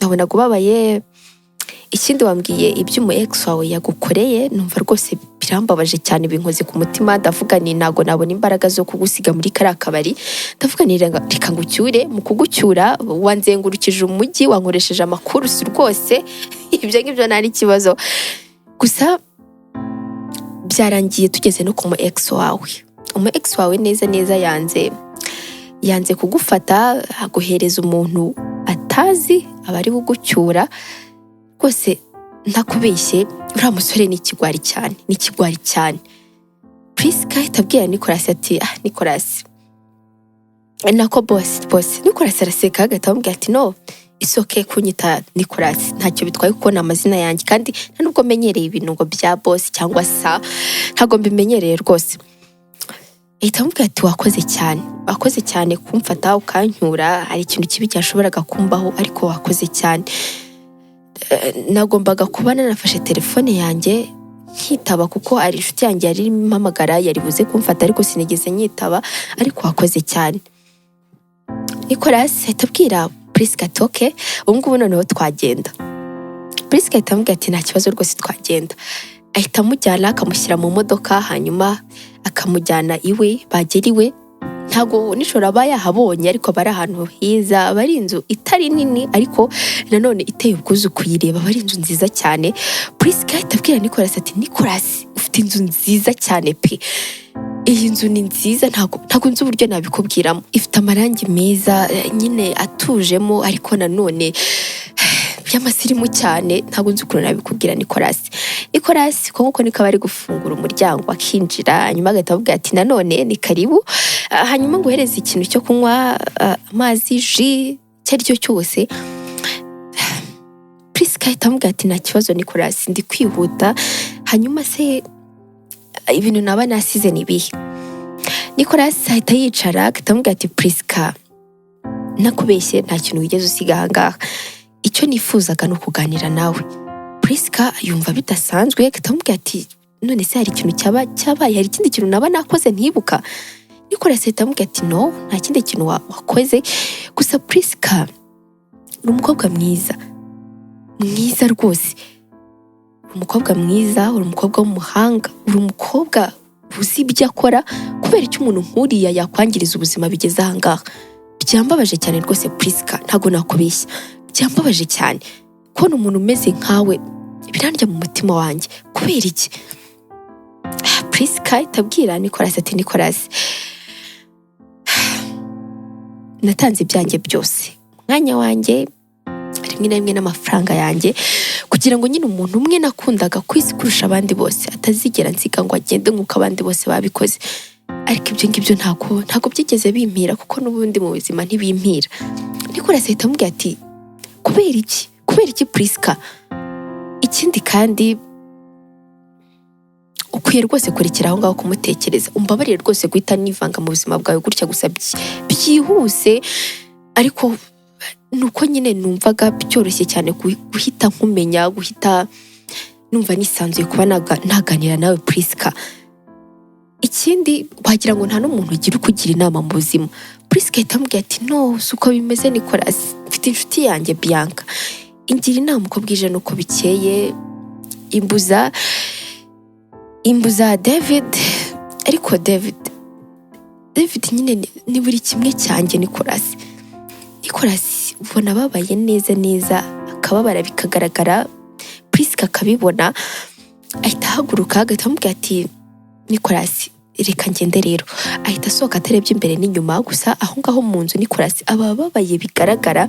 nabonaga ubabaye. Ikindi wambwiye iby'umu ex wawe yagukoreye, numva rwose birambabaje cyane, binkoze ku mutima. Ndavuga ni ntago nabona imbaraga zo kugusiga muri kariya kabari, ndavuga ni reka ngucyure. Mu kugucyura wanzengurukije umujyi, wankoresheje amakuru rwose ibyo ngibyo nta n'ikibazo. Gusa byarangiye tugeze no ku mu ex wawe. Umu ex wawe neza neza yanze kugufata, aguhereza umuntu atazi aba ari bugucyura. Rwose ntakubeshye, uriya musore ni ikigwari cyane. Prisca ahita abwira Nicolas ati Nicolas nako boss. Nicolas araseka agahita amubwira ati no, isoke kunyita Nicolas, ntacyo bitwaye kuko ni amazina yanjye, kandi nta nubwo menyereye ibintu ngo bya boss cyangwa sa, ntago mbimenyereye rwose. Ahita amubwira ati wakoze cyane kumfata ukancyura, hari ikintu kibi cyashoboraga kumbaho, ariko wakoze cyane. Nagombaga kuba nanafashe telefone yanjye nkitaba, kuko ari inshuti yanjye yari impamagara, yari buze kumfata, ariko sinigeze nyitaba, ariko wakoze cyane. Nicolas ahita abwira Prisca ati okay, ubu ngubu noneho twagenda. Prisca ahita amubwira ati nta kibazo rwose twagenda. Ahita amujyana akamushyira mu modoka, hanyuma akamujyana iwe. Bagera iwe ntago nijoro aba yahabonye, ariko bari ahantu hiza, bari inzu itari nini ariko nanone iteye ubwuzu kuyireba, bari inzu nziza cyane. Prisca ahita abwira Nicolas ati Nicolas ufite inzu nziza cyane pe, iyi nzu ni nziza, ntago nzi uburyo nabikubwiramo, ifite amarangi meza nyine atujemo, ariko nanone by'amasirimu cyane, ntago nzi ukuntu nabikubwira Nicolas kuko niko bari gufungura umuryango akinjira, hanyuma agahita avuga ati nanone ni karibu, hanyuma nguhereza ikintu cyo kunywa, amazi, ji, icyo ari cyo cyose. Prisca ahita amubwira ati nta kibazo Nicolas, ndi kwihuta, hanyuma se ibintu naba nasize ni ibihe? Nicolas ahita yicara agahita amubwira ati Prisca nakubeshye, nta kintu wigeze usiga ahangaha, icyo nifuzaga ni ukuganira nawe. Prisca yumva bidasanzwe, agahita amubwira ati none se hari ikintu cyabaye, hari ikindi kintu naba nakoze ntibuka? Nicolas ahita amubwira ati no, nta kindi kintu wakoze, gusa Prisca uri umukobwa mwiza rwose, uri umukobwa mwiza, uri umukobwa w'umuhanga, uri umukobwa uzi ibyo akora, kubera icyo umuntu nk'uriya yakwangiriza ubuzima bigeze ahangaha. Byambabaje cyane rwose Prisca, ntago nakubeshya, byambabaje cyane kubona umuntu umeze nkawe, birandya mu mutima wanjye. Kubera iki? Prisca itabwira Nicolas ati Nicolas natanze ibyanjye byose, umwanya wanjye, rimwe na rimwe n'amafaranga yanjye, kugira ngo nyine umuntu umwe nakundaga ku isi kurusha abandi bose atazigera nsiga ngo agende nk'uko abandi bose babikoze. Ariko ibyo ngibyo ntago byigeze bimpira, kuko n'ubundi mu buzima ntibimpira. Nicolas ahita amubwira ati kubera iki Prisca? Ikindi kandi ukwiye rwose kurekera aho ngaho kumutekereza, umbabarire rwose guhita nivanga mu buzima bwawe gutya gusa byihuse, ariko nuko nyine numvaga byoroshye cyane guhita nkumenya, guhita numva nisanzuye kuba naganira nawe Prisca. Ikindi wagira ngo nta n'umuntu ugira ukugira inama mu buzima, Priska ahita amubwira ati no si uko bimeze Nicolas, mfite inshuti yanjye Bianca, ingira inama uko bwije n'uko bikeye, imbuza David, ariko David nyine ni buri kimwe cyanjye Nicolas ubona babaye neza akababara bikagaragara, Priska akabibona, ahita ahaguruka agahita amubwira ati Nicolas reka ngende rero, ahita asohoka atarebye imbere n'inyuma, gusa aho ngaho mu nzu Nicolas aba babaye bigaragara,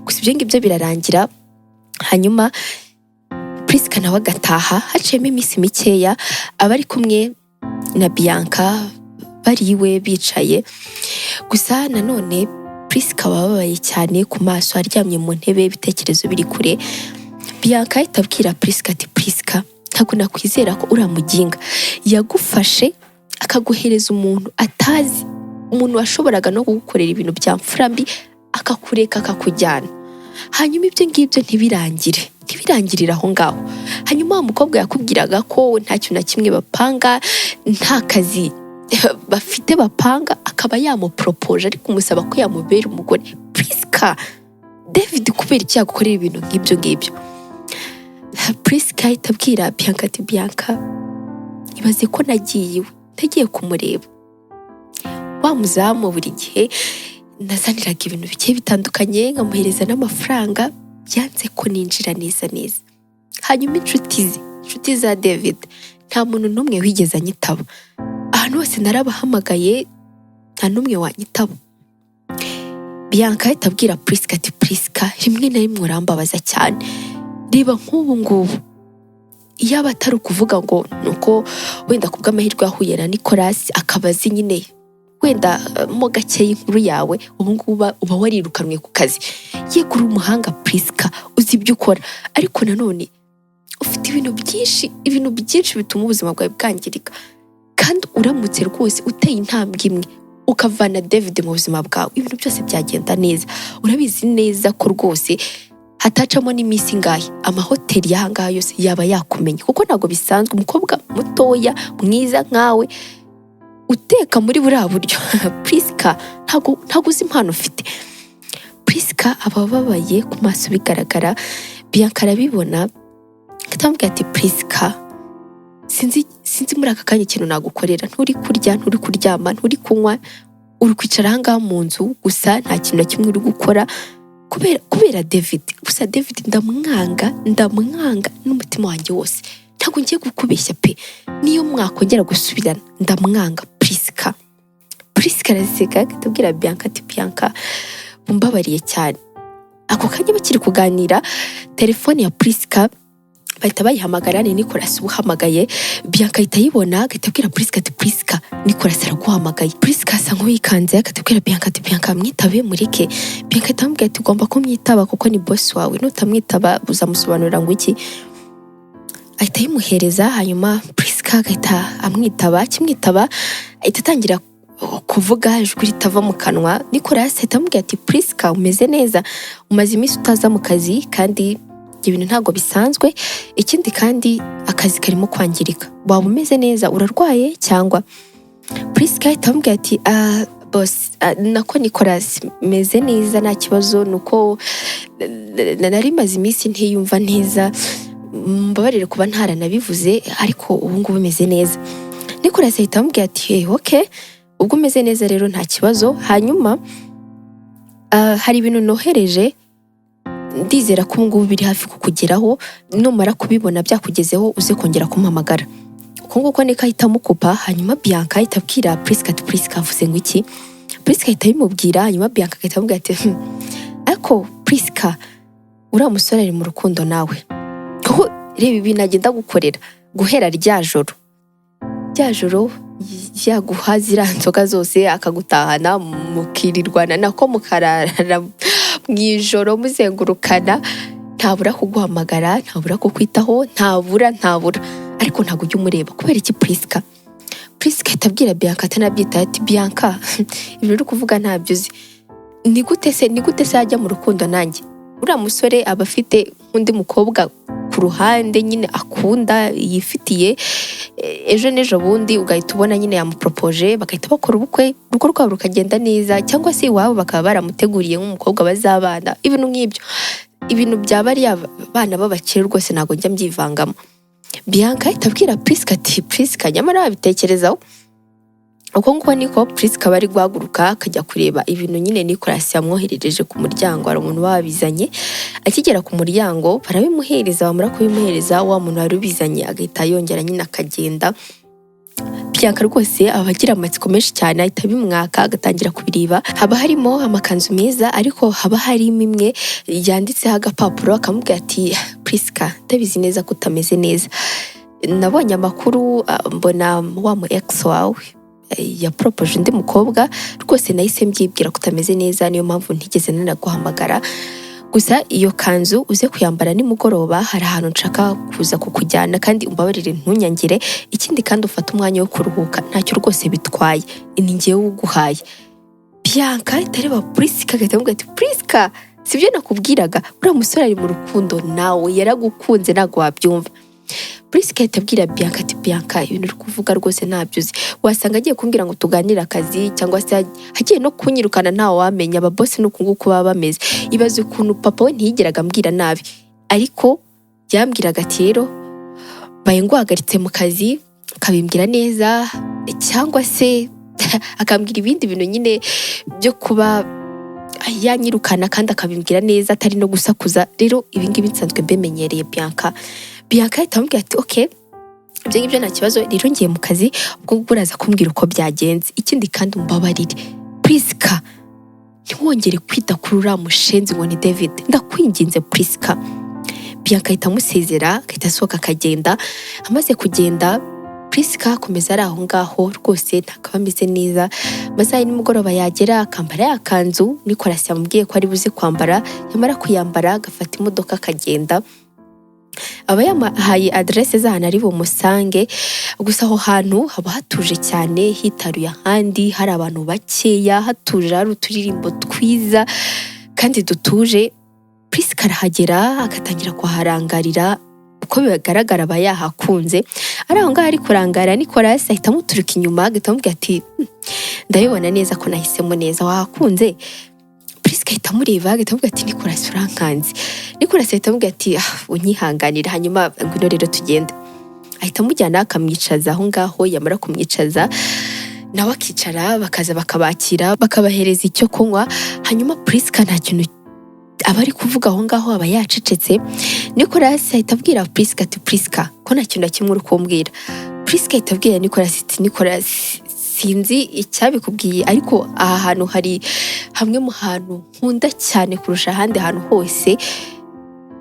gusa ibyo ngibyo birarangira. Hanyuma Priska nawe agataha, haciyemo iminsi mikeya aba ari kumwe na Bianca bari iwe bicaye, gusa nanone Priska babaye cyane ku maso, aryamye mu ntebe ibitekerezo biri kure. Bianca ahita abwira Priska ati Priska ntabwo nakwizera ko uramuginga, yagufashe akaguhereza umuntu atazi, umuntu washoboraga no kugukorera ibintu bya mfura mbi akakureka akakujyana, hanyuma ibyo ngibyo ntibirangirire aho ngaho. Hanyuma umukobwa yakubwiraga ko nta kintu na kimwe bapanga, nta kazi bafite bapanga, akaba yamuporopoje ari kumusaba ko yamubera umugore. Priska, David kubera iki yagukorera ibintu nk'ibyo ngibyo? Priska ahita abwira Bianca ati Bianca ibaze ko nagiye kumureba, wa muzamu buri gihe nazaniraga ibintu bigiye bitandukanye nkamuhereza n'amafaranga, byanze ko ninjira neza. Hanyuma inshuti za David nta muntu n'umwe wigeze anyitaba, ahantu hose narabahamagaye nta n'umwe wanyitaba. Bianca ahita abwira Priska ati Priska rimwe na rimwe urambabaza cyane, reba nk'ubu ngubu iyaba atari ukuvuga ngo nuko wenda kubw'amahirwe yahuye na Nicolas akaba azi nyine wenda mo gakeye inkuru yawe, ubu ngubu uba warirukanwe ku kazi. Yego uri umuhanga Priska, uzi ibyo ukora, ariko nanone ufite ibintu byinshi bituma ubuzima bwawe bwangirika, kandi uramutse rwose uteye intambwe imwe ukavana David mu buzima bwawe, ibintu byose byagenda neza. Urabizi neza ko rwose hatacamo n'iminsi ngahe amahoteli y'ahangaha yose yaba yakumenya, kuko ntabwo bisanzwe umukobwa mutoya mwiza nkawe uteka muri buriya buryo. Priska ntabwo uzi impano ufite. Priska aba ababaye ku maso bigaragara. Bianca arabibona akamubwira ati Priska sinzi muri aka kanya ikintu nagukorera, nturi kurya, nturi kuryama, nturi kunywa, uri kwicara ahangaha mu nzu gusa nta kintu na kimwe uri gukora kubera David. Gusa David ndamwanga n'umutima wanjye wose, ntabwo ngiye gukubeshya pe, niyo mwakongera gusubirana ndamwanga Priska. Araseka akatubwira Bianca ati Bianca mumbabariye cyane. Ako kanya bakiri kuganira telefone ya Priska bahita bayihamagara, ni Nicolas uhamagaye. Bianca ahita ayibona agahita abwira Priska ati Priska Nicolas araguhamagaye. Priska asa nk'uwikanze akatubwira Bianca ati Bianca mwitabe mureke. Bianca ahita amubwira ati ugomba kumwitaba kuko ni boss wawe, nutamwitaba uzamusobanurira ngo iki. Ahita ayimuhereza, hanyuma Priska agahita amwitaba. Akimwitaba ahita atangira kuvuga ijwi ritava mu kanwa. Nicolas ahita amubwira ati Priska umeze neza, umaze iminsi utaza mu kazi kandi ibintu ntabwo bisanzwe, ikindi kandi akazi karimo kwangirika, waba umeze neza, urarwaye cyangwa? Priska ahita amubwira ati boss nako Nicolas meze neza nta kibazo, nuko nari maze iminsi ntiyumva neza, mbabarire kuba ntaranabivuze, ariko ubu ngubu meze neza. Nicolas ahita amubwira ati okay ubwo umeze neza rero nta kibazo. Hanyuma hari ibintu nohereje, ndizera ko ubu ngubu biri hafi kukugeraho, numara kubibona byakugezeho uze kongera kumpamagara. Uko nguko niko ahita amukupa. Hanyuma Bianca ahita abwira Priska ati Priska avuze ngo iki? Priska ahita abimubwira, hanyuma Bianca ahita amubwira ati ariko Priska uriya musore ari mu rukundo nawe, kuko reba ibintu agenda gukorera guhera rya joro yaguha ziriya nzoga zose akagutahana mukirirwana nako mukarara mu ijoro muzengurukana, ntabura kuguhamagara, ntabura kukwitaho, ntabura ariko ntabwo ujya umureba. Kubera iki Priska ahita abwira Bianca atanabyitaho ati Bianca ibintu uri kuvuga ntabyo uzi, ni gute se yajya mu rukundo nanjye? Uriya musore aba afite undi mukobwa ku ruhande nyine akunda yifitiye, ejo n'ejo bundi ugahita ubona nyine yamupropoje bagahita bakora ubukwe, urugo rwabo rukagenda neza, cyangwa se iwabo bakaba baramuteguriye nk'umukobwa bazabana, ibintu nk'ibyo. Ibintu byaba ari abana b'abakire rwose ntabwo njya mbyivangamo. Bianca ahita abwira Priska ati Priska nyamara wabitekerezaho. Uko nguko niko Priska bari guhaguruka akajya kureba ibintu nyine Nicolas yamwoherereje ku muryango, hari umuntu wabizanye. Akigera ku muryango barabimuhereza, bamara kubimuhereza wa muntu wari ubizanye agahita yongera nyine akagenda. Bianca rwose abagira amatsiko menshi cyane ahita bimwaka agatangira kubireba. Haba harimo amakanzu meza ariko haba harimo imwe yanditseho agapapuro akamubwira ati Priska ndabizi neza ko utameze neza, nabonye amakuru mbona wa mu ex wawe yapropoje undi mukobwa, rwose nahise mbyibwira ko utameze neza, niyo mpamvu ntigeze nanaguhamagara. Gusa iyo kanzu uze kuyambara nimugoroba, hari ahantu nshaka kuza kukujyana kandi umbabarire ntunyangire, ikindi kandi ufata umwanya wo kuruhuka, ntacyo rwose bitwaye, ni njyewe uguhaye. Bianca itareba Priska agahita amubwira ati Priska sibyo nakubwiraga, uriya musore ari mu rukundo nawe, yaragukunze ntabwo wabyumva. Priska ahita abwira Bianca ati Bianca ibintu uri kuvuga rwose ntabyo uzi, wasanga agiye kumbwira ngo tuganire akazi, cyangwa se agiye no kunyirukana ntawe wamenya, ababosi nuko nguko baba bameze. Ibaze ukuntu papa we ntiyigeraga ambwira nabi, ariko yambwiraga ati rero baye nguhagaritse mu kazi akabimbwira neza, cyangwa se akambwira ibindi bintu nyine byo kuba yanyirukana kandi akabimbwira neza atari no gusakuza. Rero ibingibi nsanzwe mbemenyereye Bianca. Bianca ahita amubwira ati okay ibyo ngibyo nta kibazo, rero ngiye mu kazi, ubwo ngubwo uraza kumbwira uko byagenze, ikindi kandi umbabarire Priska ntiwongere kwita kuri uriya mushenzi ngo ni David, ndakwinginze Priska. Bianca ahita amusezera agahita asohoka akagenda. Amaze kugenda Priska akomeza ari aho ngaho, rwose ntakaba ameze neza. Masaha nimugoroba yagera akambara ya kanzu Nicolas yamubwiye ko ari buze kwambara, yamara kuyambara agafata imodoka akagenda. Aba yamahaye adresse z'ahantu ari bumusange, gusa aho hantu haba hatuje cyane, hitaruye ahandi, hari abantu bakeya, hatuje, hari uturirimbo twiza kandi dutuje. Priska arahagera agatangira kuharangarira, uko bigaragara aba yahakunze. Ari aho ngaho ari kurangara, Nicolas ahita amuturuka inyuma agahita amubwira ati ndabibona neza ko nahisemo neza, wahakunze. Priska ahita amureba agahita amubwira ati Nicolas urankanze. Nicolas ahita amubwira ati unyihanganira, hanyuma ngwino rero tugende. Ahita amujyana akamwicaza aho ngaho, yamara kumwicaza nawe akicara, bakaza bakabakira bakabahereza icyo kunywa. Hanyuma Priska nta kintu aba ari kuvuga aho ngaho, aba yacecetse. Nicolas ahita abwira Priska ati Priska ko nta kintu na kimwe uri kumbwira. Priska ahita abwira Nicolas ati Nicolas sinzi icyabikubwiye, ariko aha hantu hari hamwe mu hantu nkunda cyane kurusha ahandi hantu hose,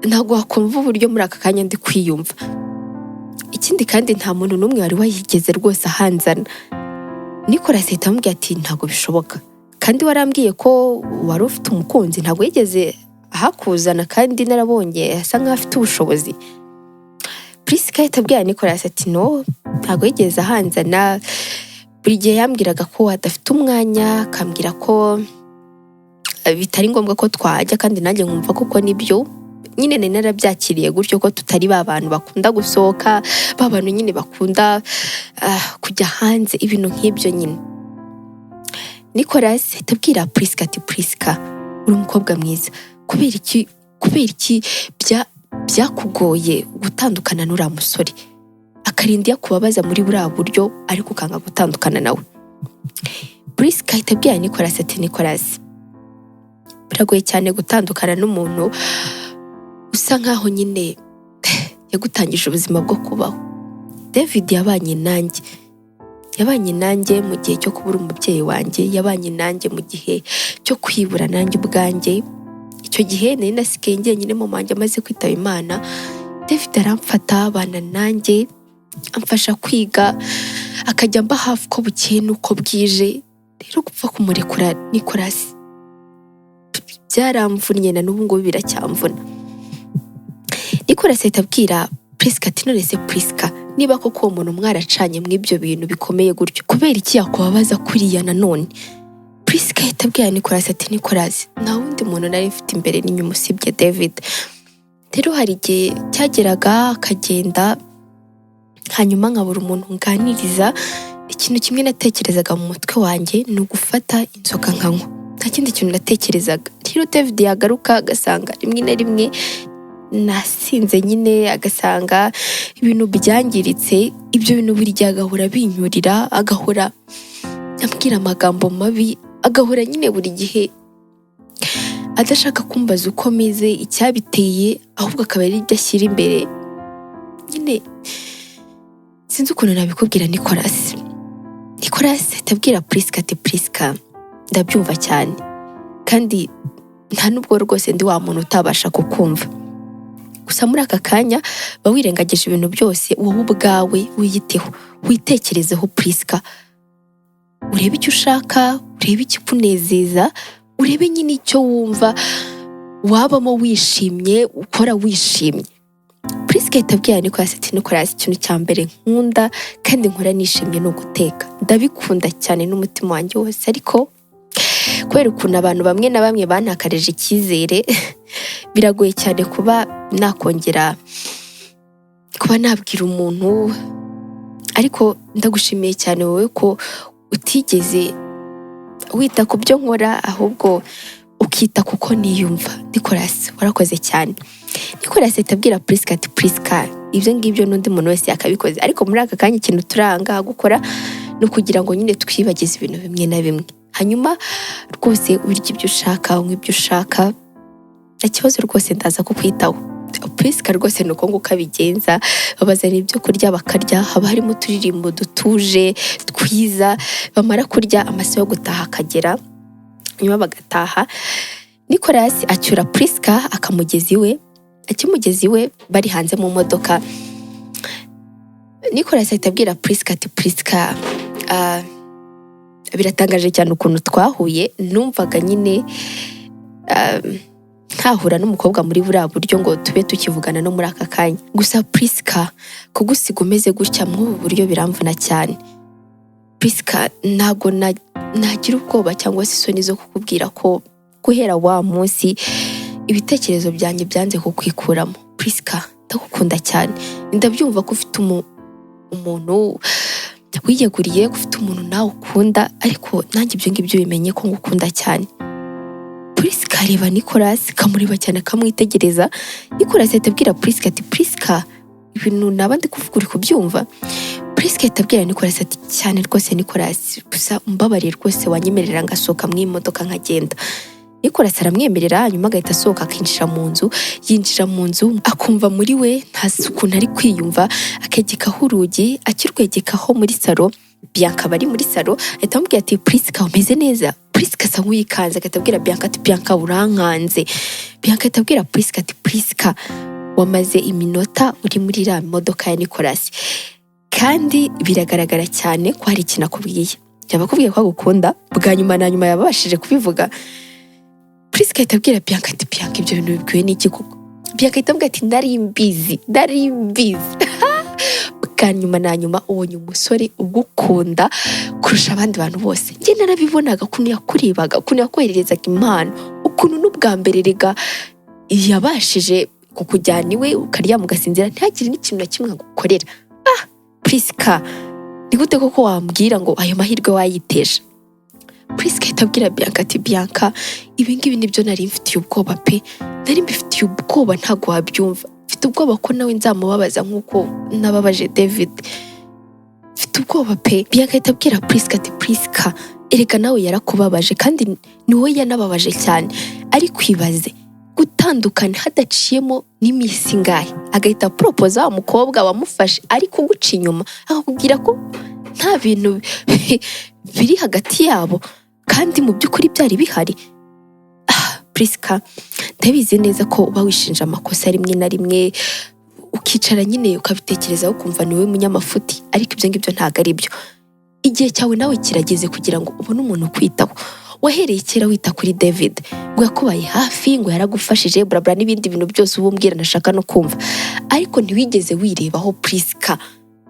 ntabwo wakumva uburyo muri aka kanya ndi kwiyumva. Ikindi kandi nta muntu n'umwe wari wayigeze rwose ahanzana. Nicolas ahita amubwira ati ntabwo bishoboka, kandi warambwiye ko wari ufite umukunzi, ntabwo yigeze ahakuzana kandi narabonye asa nk'aho afite ubushobozi. Priska ahita abwira Nicolas ati no, ntabwo yigeze ahanzana, buri gihe yambwiraga ko adafite umwanya, akambwira ko bitari ngombwa ko twajya, kandi nanjye nkumva koko nibyo. Nyine nari narabyakiriye gutyo ko tutari ba bantu bakunda gusohoka, ba bantu nyine bakunda kujya hanze, ibintu nk'ibyo nyine. Nicolas ahita abwira Priska ati Priska uri umukobwa mwiza, kubera iki byakugoye gutandukana n'uriya musore, akarinda yakubabaza muri buriya buryo ariko ukanga gutandukana nawe. Priska ahita abwira Nicolas ati Nicolas biragoye cyane gutandukana n'umuntu usa nkaho nyine yagutangije ubuzima bwo kubaho. David yabanye nanjye mu gihe cyo kubura umubyeyi wanjye, yabanye nanjye mu gihe cyo kwibura nanjye ubwanjye. Icyo gihe nari nasigaye njyenyine mu manjye amaze kwitaba Imana. David aramfata, abana nanjye, amfasha kwiga, akajya mba hafi ko bukeye n'uko bwije. Rero gupfa kumurekura Nicolas byaramvunnye, na n'ubu ngubu biracyamvuna. Nicolas ahita abwira Priska ati none se Priska niba koko uwo muntu mwaracanye mw'ibyo bintu bikomeye gutyo, kubera iki yakubabaza kuriya nanone? Priska ahita abwira Nicolas ati Nicolas nta wundi muntu nari mfite imbere n'inyuma usibye David. rero hari igihe cyageraga akagenda, hanyuma nkabura umuntu nganiriza. Ikintu kimwe natekerezaga mu mutwe wanjye ni ugufata inzoga nkanywa, nta kindi kintu natekerezaga. Rero David yagaruka agasanga rimwe na rimwe nasinze nyine, agasanga ibintu byangiritse, ibyo bintu buri gihe agahora binyurira, agahora ambwira amagambo mabi, agahora nyine buri gihe adashaka kumbaza uko meze, icyabiteye, ahubwo akaba ari ibyo ashyira imbere. Nyine sinzi ukuntu nabikubwira. Nicolas atabwira Priska ati Priska ndabyumva cyane, kandi nta nubwo rwose ndi wa muntu utabasha kukumva. Gusa muri aka kanya ba wirengagije ibintu byose, wowe ubwawe wiyiteho, witekerezeho Priska, urebe icyo ushaka, urebe ikikunezeza, urebe nyine icyo wumva wabamo wishimye, ukora wishimye. Priska itabwira Nicolas ati Nicolas, ikintu cya mbere nkunda kandi nkora nishimye ni uguteka, ndabikunda cyane n'umutima wanjye wose, ariko kubera ukuntu abantu bamwe na bamwe bantakarije icyizere biragoye cyane kuba nakongera kuba nabwira umuntu. Ariko ndagushimiye cyane wowe ko utigeze wita ku byo nkora, ahubwo ukita kuko niyumva. Nicolas warakoze cyane. Nicolas itabwira Priska ati Priska, ibyo ngibyo n'undi muntu wese yakabikoze, ariko muri aka kanya ikintu turanga gukora no kugira ngo nyine twibagize ibintu bimwe na bimwe, hanyuma rwose urya ibyo ushaka, unywa ibyo ushaka, nta kibazo rwose ndaza kukwitaho. Priska rwose nuko nguko abigenza, babazana ibyo kurya bakarya, haba harimo uturirimbo dutuje twiza, bamara kurya amasaha yo gutaha akagera, nyuma bagataha. Nicolas acyura Priska akamugeza iwe. Akimugeza iwe bari hanze mu modoka, Nicolas ahita abwira Priska ati Priska, biratangaje cyane ukuntu twahuye, numvaga nyine ntahura n'umukobwa muri buriya buryo ngo tube tukivugana no muri aka kanya. Gusa Priska, kugusiga umeze gutya mw'ubu buryo biramvuna cyane. Priska, ntago nagira ubwoba cyangwa se isoni zo kukubwira ko guhera wa munsi ibitekerezo byanjye byanze kukwikuramo. Priska, ndagukunda cyane, ndabyumva ko ufite umuntu wiyeguriye, ko ufite umuntu nawe ukunda, ariko nanjye ibyo ngibyo bimenye ko ngukunda cyane. Priska areba Nicolas, kamureba cyane, akamwitegereza. Nicolas ahita abwira Priska ati Priska, ibintu naba ndi kuvuga uri kubyumva? Priska ahita abwira Nicolas ati cyane rwose Nicolas, gusa umbabarire rwose wanyemerera ngasohoka mu imodoka nkagenda. Nicolas aramwemerera, hanyuma agahita asohoka akinjira mu nzu. Yinjira mu nzu akumva muri we ntazi ukuntu ari kwiyumva, akegekaho urugi. Akirwegekaho muri salo, Bianca bari muri salo ahita amubwira ati Priska, umeze neza? Priska asa nk'uyikanze, agahita abwira Bianca ati Bianca urankanze. Bianca ahita abwira Priska ati Priska, wamaze iminota uri muri iriya modoka ya Nicolas, kandi biragaragara cyane ko hari ikintu akubwiye. Yabakubwiye ko agukunda, bwa nyuma na nyuma yababashije kubivuga. Priska ahita abwira Bianca ati Bianca, ibyo bintu bibwiwe n'iki koko? Bianca ahita amubwira ati ndari mbizi. Bwa nyuma na nyuma ubonye umusore ugukunda kurusha abandi bantu bose. Njye narabibonaga ukuntu yakurebaga, ukuntu yakohererezaga impano, ukuntu n'ubwa mbere rega yabashije kukujyana iwe ukaryama ugasinzira ntihagire n'ikintu na kimwe agukorera. Priska, ni gute koko wambwira ngo ayo mahirwe wayiteje? Priska ahita abwira Bianca ati Bianca, ibi ngibi nibyo nari mfitiye ubwoba pe, nari mbifitiye ubwoba, ntago wabyumva. Mfite ubwoba ko nawe nzamubabaza nk'uko nababaje David, mfite ubwoba pe. Bianca ahita abwira Priska ati Priska, erega nawe yarakubabaje kandi ni wowe yanababaje cyane, ariko ibaze gutandukana hadaciyemo n'iminsi ingahe, agahita propoza wa mukobwa wamufashe ari kuguca inyuma, akakubwira ko nta bintu biri hagati yabo, kandi mu by'ukuri byari bihari. Priska, ndabizi neza ko uba wishinja amakosa rimwe na rimwe, ukicara nyine ukabitekerezaho ukumva ni wowe munyamafuti, ariko ibyo ngibyo ntabwo ari byo. Igihe cyawe nawe kirageze kugira ngo ubone umuntu ukwitaho. Wahereye kera wita kuri David, ngo yakubaye hafi, ngo yaragufashije, burabura n'ibindi bintu byose uba umbwira nashaka no kumva, ariko ntiwigeze wirebaho. Priska,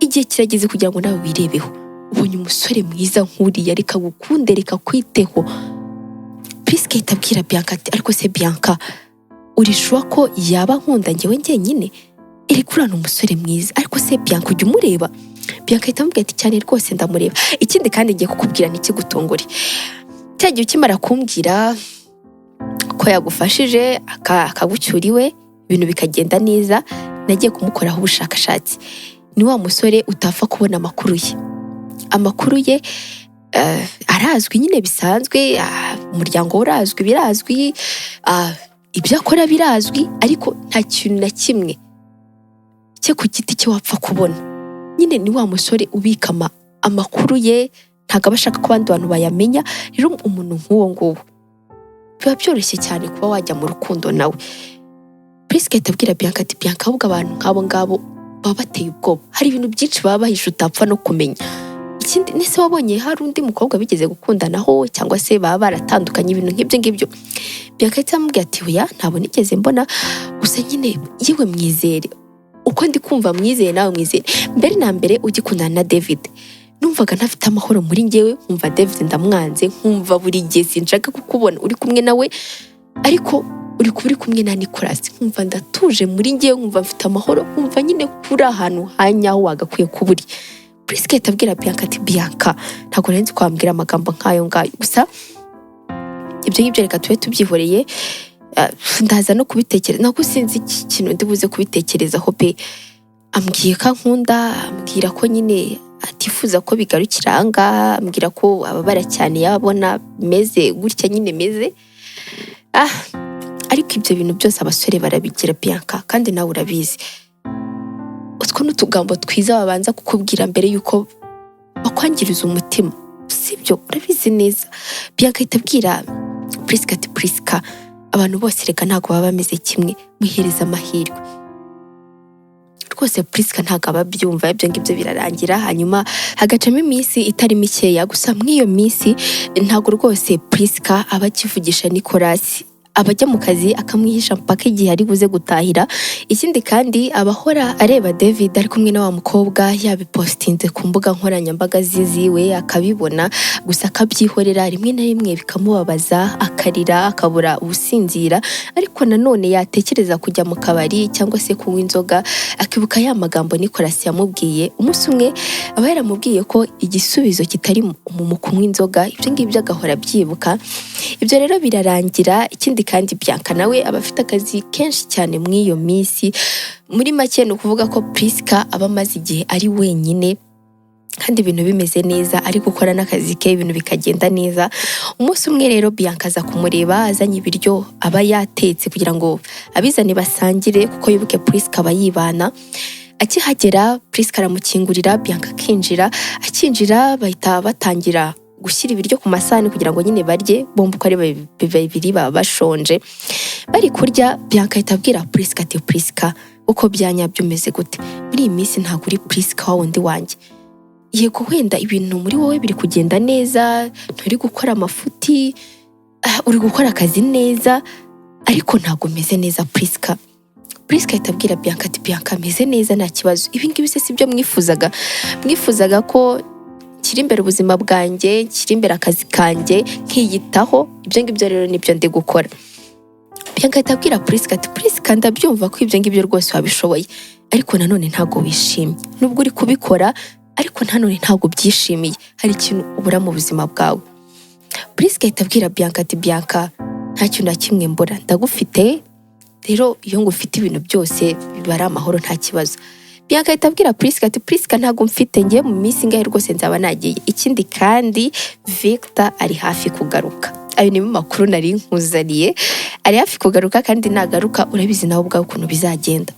igihe kirageze kugira ngo nawe wirebeho. Ubonye umusore mwiza nk'uriya, reka gukunde, reka kwiteho. Priska ahita abwira Bianca ati ariko se Bianca, urishuwa ko yaba nkunda njyewe njyenyine? iri kurana umusore mwiza, ariko se Bianca ujya umureba? Bianca ahita amubwira ati cyane rwose ndamureba. Ikindi kandi ngiye kukubwira n'ikigutungure. Cya gihe ukimara kumbwira ko yagufashije akagucyuriwe ibintu bikagenda neza, nagiye kumukoraho ubushakashatsi. Ni wa musore utapfa kubona amakuru ye arazwi nyine bisanzwe, umuryango urazwi, birazwi, ibyo akora birazwi, ariko nta kintu na kimwe cye ku giti cye wapfa kubona. Nyine ni wa musore ubika amakuru ye, ntabwo aba ashaka ko abandi bantu bayamenya. Rero umuntu nk'uwo nguwo biba byoroshye cyane kuba wajya mu rukundo nawe. Prisca ahita abwira Bianca ati Bianca, ahubwo abantu nk'abo ngabo baba bateye ubwoba, hari ibintu byinshi baba bahishe utapfa no kumenya. Ikindi nese wabonye hari undi mukobwa bigeze gukundanaho cyangwa se baba baratandukanye ibintu nk'ibyo ngibyo? Bianca ahita amubwira ati oya, ntabwo nigeze mbona, gusa nyine yewe mwizere, uko ndi kumva mwizeye nawe mwizere. Mbere na mbere ugikundana na David numvaga ntafite amahoro muri njyewe, nkumva David ndamwanze, nkumva buri gihe sinshaka kukubona uri kumwe nawe, ariko uri kumwe na Nicolas nkumva ndatuje muri njyewe, nkumva mfite amahoro, nkumva nyine kuri ahantu hanyaho wagakwiye kuburi. Prisca ahita abwira Bianca ati Bianca, ntabwo nari nzi kwambwira amagambo nk'ayo ngayo, gusa ibyo ngibyo reka tube tubyihoreye, ndaza no kubitekereza, ntabwo sinzi iki kintu ndibuze kubitekerezaho pe. Ambwiye ko ankunda, ambwira ko nyine atifuza ko bigarukira ahangaha, ambwira ko ababara cyane yabona meze gutya nyine meze. Ariko ibyo bintu byose abasore barabigira Bianca, kandi nawe urabizi. Utwo n'utugambo twiza babanza kukubwira mbere yuko bakwangiriza umutima, sibyo? Urabizi neza. Bianca ahita abwira Prisca ati Prisca, abantu bose reka ntabwo baba bameze kimwe, muhereza amahirwe. Rwose Prisca ntabwo aba abyumva, ibyo ngibyo birarangira. Hanyuma hagacamo iminsi itari mikeya, gusa mw'iyo minsi ntabwo rwose Prisca aba akivugisha Nicolas, abajya mu kazi akamwihisha mpaka igihe ari buze gutahira. Ikindi kandi abahora areba David ari kumwe na wa mukobwa, yabipostinze ku mbuga nkoranyambaga ziwe, akabibona gusa akabyihorera, rimwe na rimwe bikamubabaza, akarira, akabura ubusinzira. Ariko nanone yatekereza kujya mu kabari cyangwa se kunywa inzoga, akibuka ya magambo Nicolas yamubwiye. Umunsi umwe aba yaramubwiye ko igisubizo kitari mu kunywa inzoga, ibyo ngibyo agahora abyibuka. Ibyo rero birarangira. Ikindi kandi Bianca nawe aba afite akazi kenshi cyane mw'iyo minsi. Muri make ni ukuvuga ko Prisca aba amaze igihe ari wenyine, kandi ibintu bimeze neza, ari gukora n'akazi ke, ibintu bikagenda neza. Umunsi umwe rero Bianca aza kumureba azanye ibiryo aba yatetse kugira ngo abizane basangire, kuko yibuke Prisca aba yibana. Akihagera Prisca aramukingurira, Bianca akinjira. Akinjira bahita batangira gushyira ibiryo ku masahani kugira ngo nyine barye bombi uko ari babiri, baba bashonje. Bari kurya Bianca ahita abwira Prisca ati Prisca, uko byanyabyo umeze gute? Muri iyi minsi ntabwo uri Prisca wa wundi wanjye. Yego wenda ibintu muri wowe biri kugenda neza, nturi gukora amafuti, uri gukora akazi neza, ariko ntabwo meze neza Prisca. Prisca ahita abwira Bianca ati Bianca, meze neza nta kibazo. Ibi ngibi se sibyo mwifuzaga ko kiri imbere ubuzima bwanjye, kiri imbere akazi kanjye, nkiyitaho. Ibyo ngibyo rero nibyo ndi gukora. Bianca ahita abwira Prisca ati Prisca, ndabyumva ko ibyo ngibyo rwose wabishoboye, ariko nanone ntabwo wishimye. Nubwo uri kubikora, ariko nanone ntabwo byishimiye, hari ikintu ubura mu buzima bwawe. Prisca ahita abwira Bianca ati Bianca, nta kintu na kimwe mbura, ndagufite. Rero iyo ngufite ibintu byose biba ari amahoro, nta kibazo. Bianca ahita abwira Prisca ati Prisca, ntabwo mfite, ngiye mu minsi ingahe rwose nzaba nagiye. Ikindi kandi Victor ari hafi kugaruka. Ayo ni makuru nari nkuzaniye, ari hafi kugaruka, kandi nagaruka urabizi nawe ubwawe ukuntu bizagenda.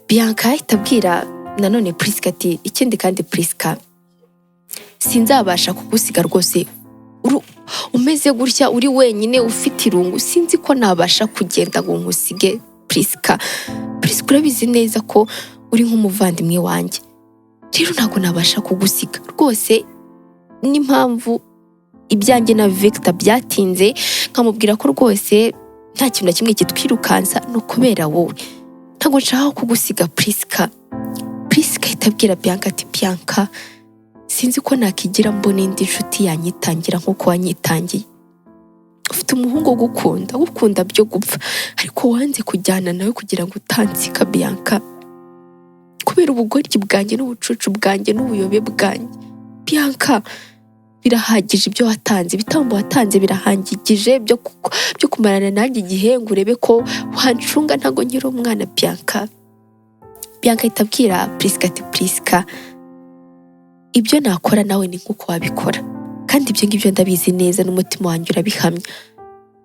Bianca ahita abwira nanone Prisca ati ikindi kandi Prisca, sinzabasha kugusiga rwose umeze gutya, uri wenyine ufite irungu, sinzi ko nabasha kugenda ngo nkusige Prisca. Prisca urabizi neza ko uri nk'umuvandimwe wanjye, rero ntabwo nabasha kugusiga rwose. N'impamvu ibyanjye na Victor byatinze nkamubwira ko rwose nta kintu na kimwe kitwirukansa, no kubera wowe, ntabwo nshaka kugusiga Prisca. Prisca ahita abwira Bianca ati Bianca, sinzi ko nakigira mbona indi nshuti yanyitangira nk'uko wanyitangiye. ufite umuhungu gukunda byo gupfa, ariko wanze kujyana nawe kugira ngo utansika Bianca, kubera ubugoryi bwanjye n'ubucucu bwanjye n'ubuyobe bwanjye. Bianca, birahagije ibyo watanze, ibitambo watanze birahangigije byo kumarana nanjye igihe ngo urebe ko wancunga ntago nkiri umwana. Bianca ahita abwira Priska ati Priska, ibyo nakora nawe ni nk'uko wabikora, kandi ibyo ngibyo ndabizi neza n'umutima wanjye urabihamya,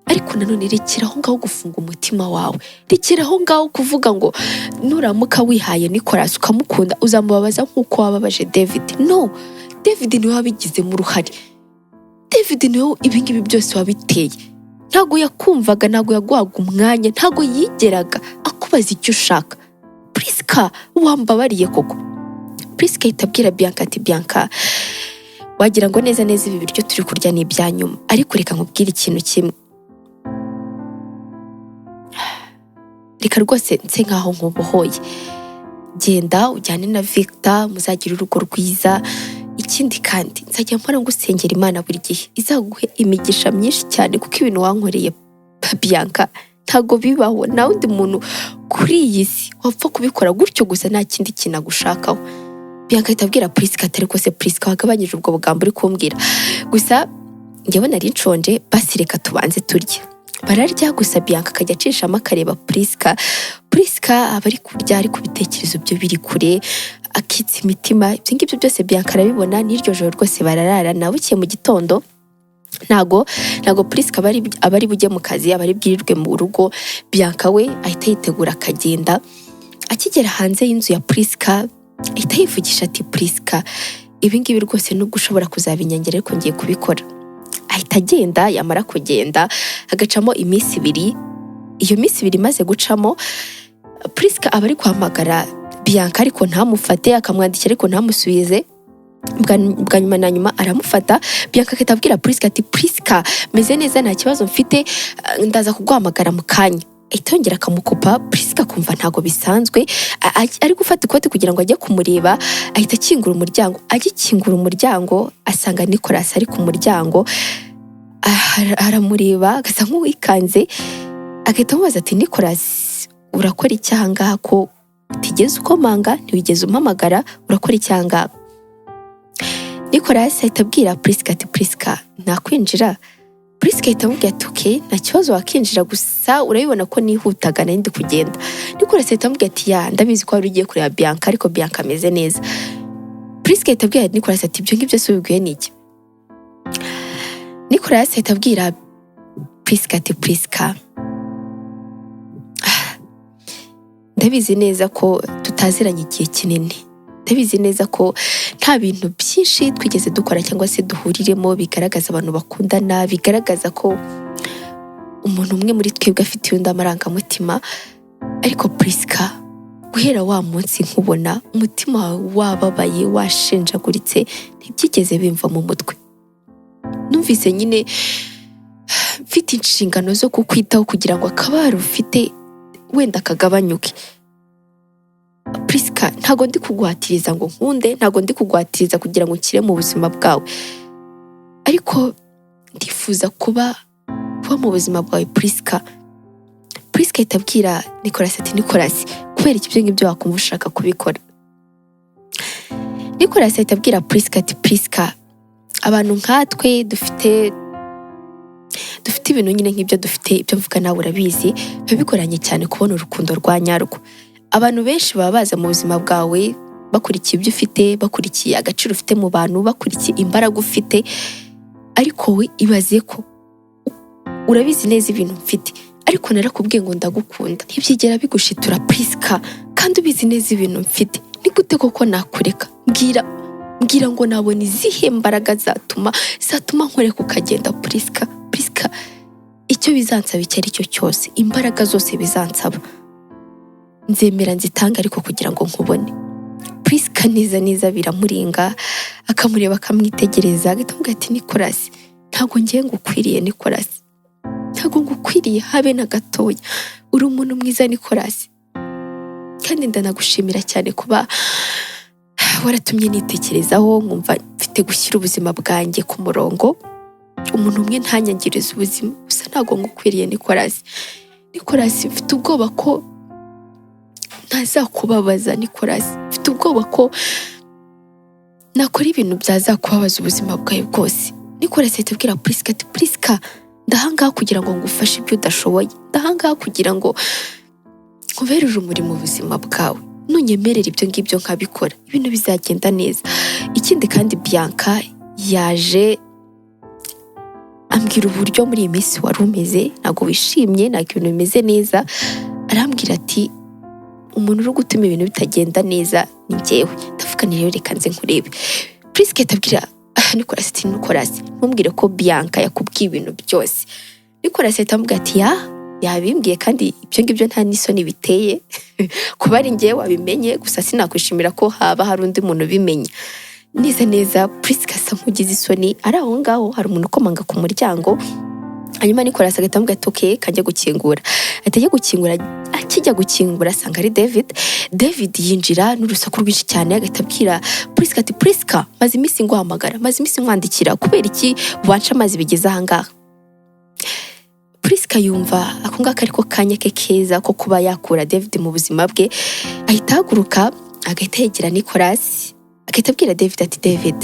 ariko nanone rekeraho ngaho gufunga umutima wawe, rekeraho ngaho kuvuga ngo nuramuka wihaye Nicolas ukamukunda uzamubabaza nk'uko wababaje David. No, David niwe wabigizemo uruhare, David niwe ibingibi byose wabiteye. Ntago yakumvaga, ntago yaguhaga umwanya, ntago yigeraga akubaza icyo ushaka. Priska, wambabariye koko? Priska ahita abwira Bianca ati Bianca, wagira ngo neza ibi biryo turi kurya ni ibya nyuma, ariko reka nkubwire ikintu kimwe, reka rwose nse nkaho nkubohoye, genda ujyane na Victor muzagira urugo rwiza. Ikindi kandi nzajya mpora ngusengera Imana buri gihe izaguhe imigisha myinshi cyane, kuko ibintu wankoreye Bianca ntago bibaho, nawe undi muntu kuri iyi si wapfa kubikora gutyo gusa nta kindi kintu agushakaho. Bianca ahita abwira Priska ati ariko se Priska, wagabanyije ubwo bugambo uri kumbwira, gusa njyewe nari nshonje, basi reka tubanze turye. Bararya, gusa Bianca akajya acishamo akareba Priska aba ari kurya, ari kubitekerezo byo biri kure, akitsa imitima. Ibyo ngibyo byose Bianca arabibona, n'iryo joro rwose bararara. Nabukiye mu gitondo ntago Priska aba ari bujye mu kazi, aba ari bwirirwe mu rugo. Bianca we ahita yitegura akagenda. Akigera hanze y'inzu ya Priska ahita yivugisha ati Priska, ibi ngibi rwose nubwo ushobora kuzabinyangera ariko ngiye kubikora. Ahita agenda, yamara kugenda agacamo iminsi 2. Iyo minsi 2 imaze gucamo, Priska aba ari guhamagara Bianca ariko ntamufate, akamwandikira ariko ntamusubize. Bwa nyuma na nyuma aramufata. Bianca akahita abwira Priska ati Priska, meze neza nta kibazo mfite, ndaza kuguhamagara mu kanya. Ahita yongera akamukupa. Priska kumva ntago bisanzwe, ari gufata ikoti kugira ngo ajye kumureba. Ahita akingura umuryango. Agikingura umuryango asanga Nicolas ari ku muryango, aramureba agasa nk'uwikanze. Agahita amubaza ati Nicolas, urakora iki aha ngaha ko utigeze ukomanga, ntiwigeze umpamagara, urakora iki aha ngaha? Nicolas ahita abwira Priska ati Priska, nakwinjira? Priska ahita amubwira ati okay, nta kibazo wakinjira, gusa urabibona ko nihutaga nari ndi kugenda. Nicolas ahita amubwira ati ya, ndabizi ko wari ugiye kureba Bianca, ariko Bianca ameze neza. Priska ahita abwira Nicolas ati ibyo ngibyo se ubibwiye n'iki? Nicolas ahita abwira Priska ati Priska, ndabizi neza ko tutaziranye igihe kinini, ndabizi neza ko nta bintu byinshi twigeze dukora cyangwa se duhuriremo bigaragaza abantu bakundana, bigaragaza ko umuntu umwe muri twebwe afite undi amarangamutima. Ariko Priska, guhera wa munsi nkubona, umutima wawe wababaye, washenjaguritse, ntibyigeze bimva mu mutwe. Numvise nyine mfite inshingano zo kukwitaho kugira ngo akabaro ufite wenda kagabanyuke. Priska, ntago ndi kuguhatiriza ngo nkunde, ntago ndi kuguhatiriza kugira ngo ukire mu buzima bwawe, ariko ndifuza kuba mu buzima bwawe Priska. Priska ahita abwira Nicolas ati Nicolas, kubera iki ibyo ngibyo wakumva ushaka kubikora? Nicolas ahita abwira Priska ati Priska, abantu nkatwe dufite ibintu nyine nk'ibyo dufite, ibyo mvuga nawe urabizi, biba bigoranye cyane kubona urukundo rwa nyarwo. Abantu benshi baba baza mu buzima bwawe bakurikiye ibyo ufite, bakurikiye agaciro ufite mu bantu, bakurikiye imbaraga ufite, ariko we ibaze ko urabizi neza ibintu mfite, ariko narakubwiye ngo ndagukunda, ntibyigera bigushitura Priska, kandi ubizi neza ibintu mfite. Ni gute koko nakureka? Mbwira ngo nabona izihe mbaraga zatuma nkoreka ukagenda Priska. Priska, icyo bizansaba icyo ari cyo cyose, imbaraga zose bizansaba, nzemera nzitanga ariko kugira ngo nkubone. Priska neza biramuringa, akamureba akamwitegereza, agatambwira ati Nicolas, ntago ngiye ngukwiriye Nicolas, ntago ngukwiriye habe na gatoya, uri umuntu mwiza Nicolas, kandi ndanagushimira cyane kuba waratumye nitekerezaho, nkumva mfite gushyira ubuzima bwanjye ku murongo. Umuntu umwe ntanyangiriza ubuzima, gusa ntago ngukwiriye Nicolas mfite ubwoba ko ntazakubabaza Nicolas, mfite ubwoba ko nakora ibintu byazakubabaza ubuzima bwawe bwose. Nicolas ahita abwira Priska ati Priska, ndahangaha kugira ngo ngufashe ibyo udashoboye, ndahangaha kugira ngo nkubere urumuri mu buzima bwawe, nunyemerera ibyo ngibyo nkabikora ibintu bizagenda neza. Ikindi kandi Bianca yaje ambwira uburyo muri iyi minsi wari umeze, ntabwo wishimye, ntabwo ibintu bimeze neza. Arambwira ati umuntu uri gutuma ibintu bitagenda neza ni njyewe, ndavuga ni rero reka nze nkurebe. Priska atabwira Nicolas ati Nicolas, ntumbwire ko Bianca yakubwiye ibintu byose. Nicolas atamubwira ati yabimbwiye kandi ibyo ngibyo nta n'isoni biteye kuba ari njyewe wabimenye, gusa sinakwishimira ko haba hari undi muntu ubimenya. Neza Priska asa nk'ugize isoni, ari aho ngaho hari umuntu ukomanga ku muryango. Hanyuma Nicolas agahita amubwira ati okay, kajya gukingura. Atajya gukingura, akijya gukingura asanga ari David yinjira n'urusaku rwinshi cyane, agahita abwira Priska ati Priska, maze iminsi nguhamagara, maze iminsi nkwandikira, kubera iki wanca amazi bigeze aha ngaha? Priska yumva ako ngako ariko kanya ke keza ko kuba yakura David mu buzima bwe, ahita ahaguruka agahita yegera Nicolas, agahita abwira David ati David,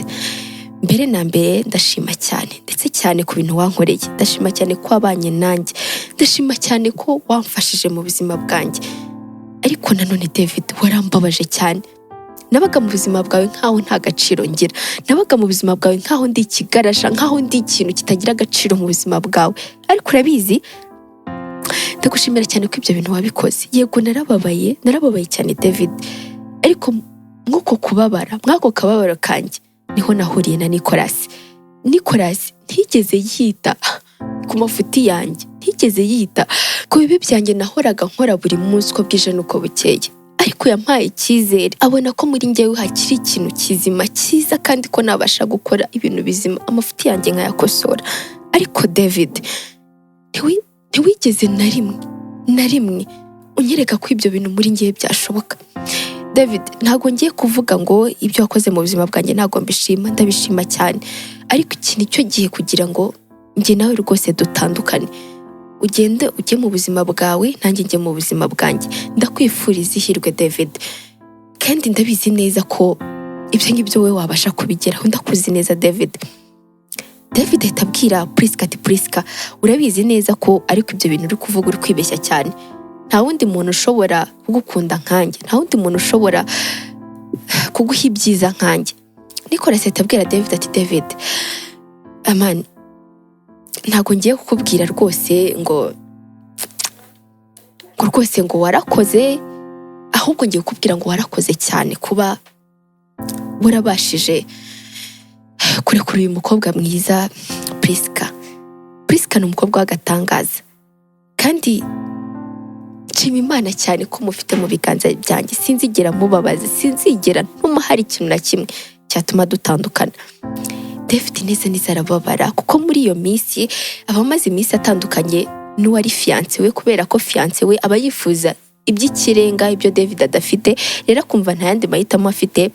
mbere na mbere ndashima cyane, ndetse cyane ku bintu wankoreye, ndashima cyane ko wabanye nanjye, ndashima cyane ko wamfashije mu buzima bwanjye, ariko nanone David warambabaje cyane. Nabaga mu buzima bwawe nkaho nta gaciro ngira, nabaga mu buzima bwawe nkaho ndi ikigarasha, nkaho ndi ikintu kitagira agaciro mu buzima bwawe, ariko urabizi ndagushimira cyane ko ibyo bintu wabikoze. Yego narababaye cyane David, ariko mw'uko kubabara, mw'ako kababaro kanjye niho nahuriye na Nicolas ntigeze yita ku mafuti yanjye, ntigeze yita ku bibi byanjye nahoraga nkora buri munsi uko bwije n'uko bukeye, ariko yampaye icyizere, abona ko muri njyewe hakiri ikintu kizima cyiza kandi ko nabasha gukora ibintu bizima, amafuti yanjye nkayakosora. Ariko David ntiwigeze na rimwe unyereka ko ibyo bintu muri njyewe byashoboka. David, ntabwo ngiye kuvuga ngo ibyo wakoze mu buzima bwanjye ntabwo mbishima, ndabishima cyane, ariko iki ni cyo gihe kugira ngo njye nawe rwose dutandukane, ugende ujye mu buzima bwawe, nanjye njye mu buzima bwanjye. Ndakwifuriza ihirwe David, kandi ndabizi neza ko ibyo ngibyo wowe wabasha kubigeraho, ndakuzi neza David ahita abwira Priska ati Priska, urabizi neza ko ariko ibyo bintu uri kuvuga uri kwibeshya cyane, nta wundi muntu ushobora kugukunda nkanjye, nta wundi muntu ushobora kuguha ibyiza nkanjye. Nicolas ahita abwira David ati David, amani, ntabwo ngiye kukubwira rwose ngo warakoze, ahubwo ngiye kukubwira ngo warakoze cyane kuba warabashije kurekura uyu mukobwa mwiza Priska ni umukobwa w'agatangaza, kandi nshima Imana cyane ko mufite mu biganza byanjye, sinzigera mubabaza, sinzigera ntuma hari ikintu na kimwe cyatuma dutandukana. David neza arababara, kuko muri iyo minsi abamaze iminsi atandukanye n'uwari fiance we, kubera ko fiance we aba yifuza iby'ikirenga ibyo David adafite, rero akumva nta yandi mahitamo afite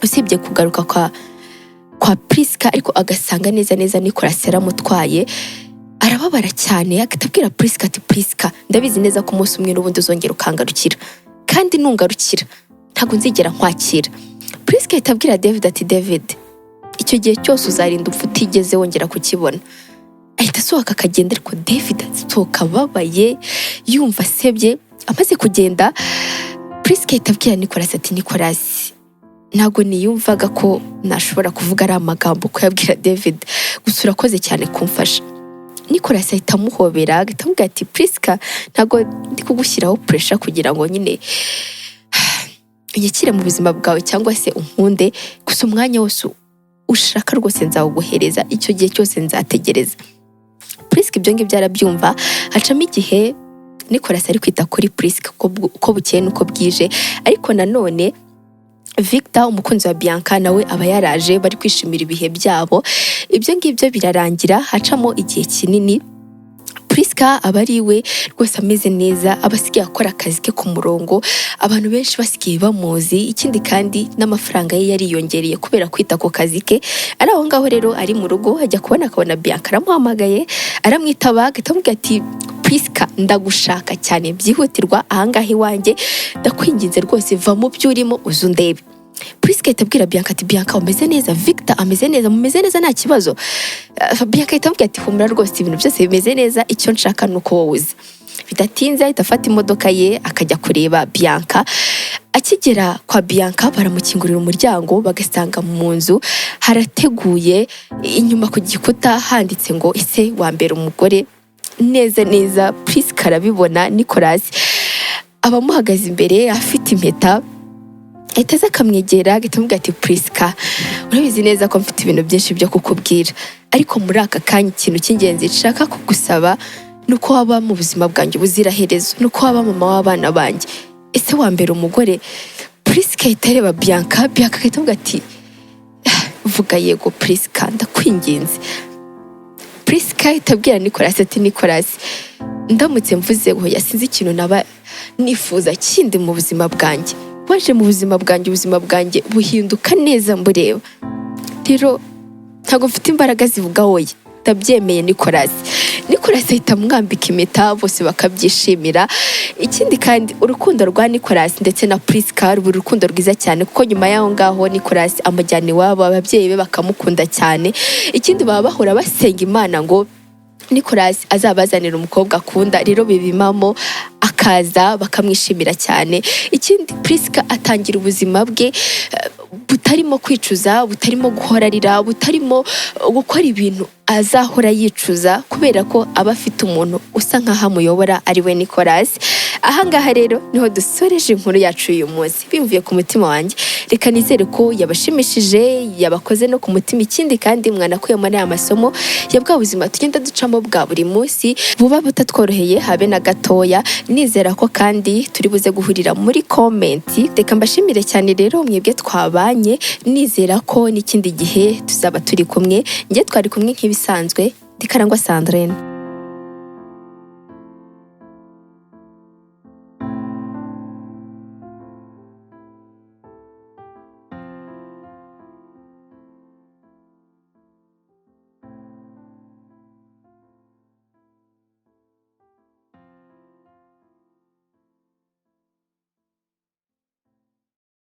usibye kugaruka kwa Priska, ariko agasanga neza Nicolas yaramutwaye. Arababara cyane, akatabwira Priska ati Priska, ndabizi neza ko umunsi umwe n'ubundi uzongera ukangarukira, kandi nungarukira ntabwo nzigera nkwakira. Priska ahita abwira David ati David, icyo gihe cyose uzarinda upfa utigeze wongera kukibona. Ahita asohoka akagenda, ariko David asohoka ababaye, yumva asebye. Amaze kugenda, Priska ahita abwira Nicolas ati Nicolas, ntabwo niyumvaga ko nashobora kuvuga ari amagambo ko yabwira David, gusa urakoze cyane kumfasha. Nicolas ahita amuhobera, agahita amubwira ati Priska, ntabwo ndi kugushyiraho pressure kugira ngo nyine unyakire mu buzima bwawe cyangwa se unkunde, gusa umwanya wose ushaka rwose nzawuguhereza, icyo gihe cyose nzategereza. Priska ibyo ngibyo arabyumva. Hacamo igihe Nicolas ari kwita kuri Priska uko bukeye n'uko bwije, ariko nanone Victor umukunzi wa Bianca nawe aba yaraje, bari kwishimira ibihe byabo. Ibyo ngibyo birarangira, hacamo igihe kinini Priska aba ari we rwose ameze neza, aba asigaye akora akazi ke ku murongo, abantu benshi basigaye bamuzi, ikindi kandi n'amafaranga ye yariyongereye kubera kwita ku kazi ke. Ari aho ngaho rero ari mu rugo ajya kubona akabona Bianca aramuhamagaye, aramwitaba agahita amubwira ati Priska ndagushaka cyane byihutirwa ahangaha iwanjye, ndakwinginze rwose va mu byo urimo uze undebe. Priska ahita abwira Bianca ati Bianca umeze neza, Victor ameze neza, mumeze neza nta kibazo. Bianca ahita amubwira ati humura rwose ibintu byose bimeze neza, icyo nshaka nuko wowe uza. Bidatinze ahita afata imodoka ye akajya kureba Bianca. Akigera kwa Bianca baramukingurira umuryango bagasanga mu nzu harateguye, inyuma ku gikuta handitse ngo ise wa mbere umugore. Neza neza Priska arabibona, Nicolas abamuhagaze imbere afite impeta, ahita aza akamwegera agahita amubwira ati Priska urabizi neza ko mfite ibintu byinshi byo kukubwira, ariko muri aka kanya ikintu cy'ingenzi nshaka kugusaba nuko waba mu buzima bwanjye ubuziraherezo, nuko waba mama w'abana banjye, ese wa mbere umugore. Priska ahita areba Bianca agahita amubwira ati vuga yego Priska ndakwinginze. Priska ahita abwira Nicolas ati Nicolas ndamutse mvuze ngo yasinze ikintu naba nifuza kindi mu buzima bwanjye, waje mu buzima bwanjye, ubuzima bwanjye buhinduka neza mbureba, rero ntabwo mfite imbaraga zivuga woye, ndabyemeye Nicolas. Nicolas ahita amwambika impeta, bose bakabyishimira. Ikindi kandi urukundo rwa Nicolas ndetse na Priska ruba urukundo rwiza cyane, kuko nyuma y'aho ngaho Nicolas amujyana iwabo, ababyeyi be bakamukunda cyane. Ikindi baba bahora basenga Imana ngo Nicolas azabazanira umukobwa akunda, rero bibimamo akaza bakamwishimira cyane. Ikindi Priska atangira ubuzima bwe butarimo kwicuza, butarimo guhora arira, butarimo gukora ibintu azahora yicuza, kubera ko aba afite umuntu usa nkaho amuyobora ari we Nicolas. Ahangaha rero niho dusoreje inkuru yacu uyu munsi, bimvuye ku mutima wanjye. Reka nizere ko yabashimishije, yabakoze no ku mutima. Ikindi kandi mwanakuyemo n'aya masomo ya bwa buzima tugenda ducamo bwa buri munsi buba butatworoheye habe na gatoya. Nizera ko kandi turi buze guhurira muri komenti. Reka mbashimire cyane rero mwebwe twabanye, nizera ko n'ikindi gihe tuzaba turi kumwe. Njye twari kumwe nk'ibisanzwe, Ndikarangwa Sandrine.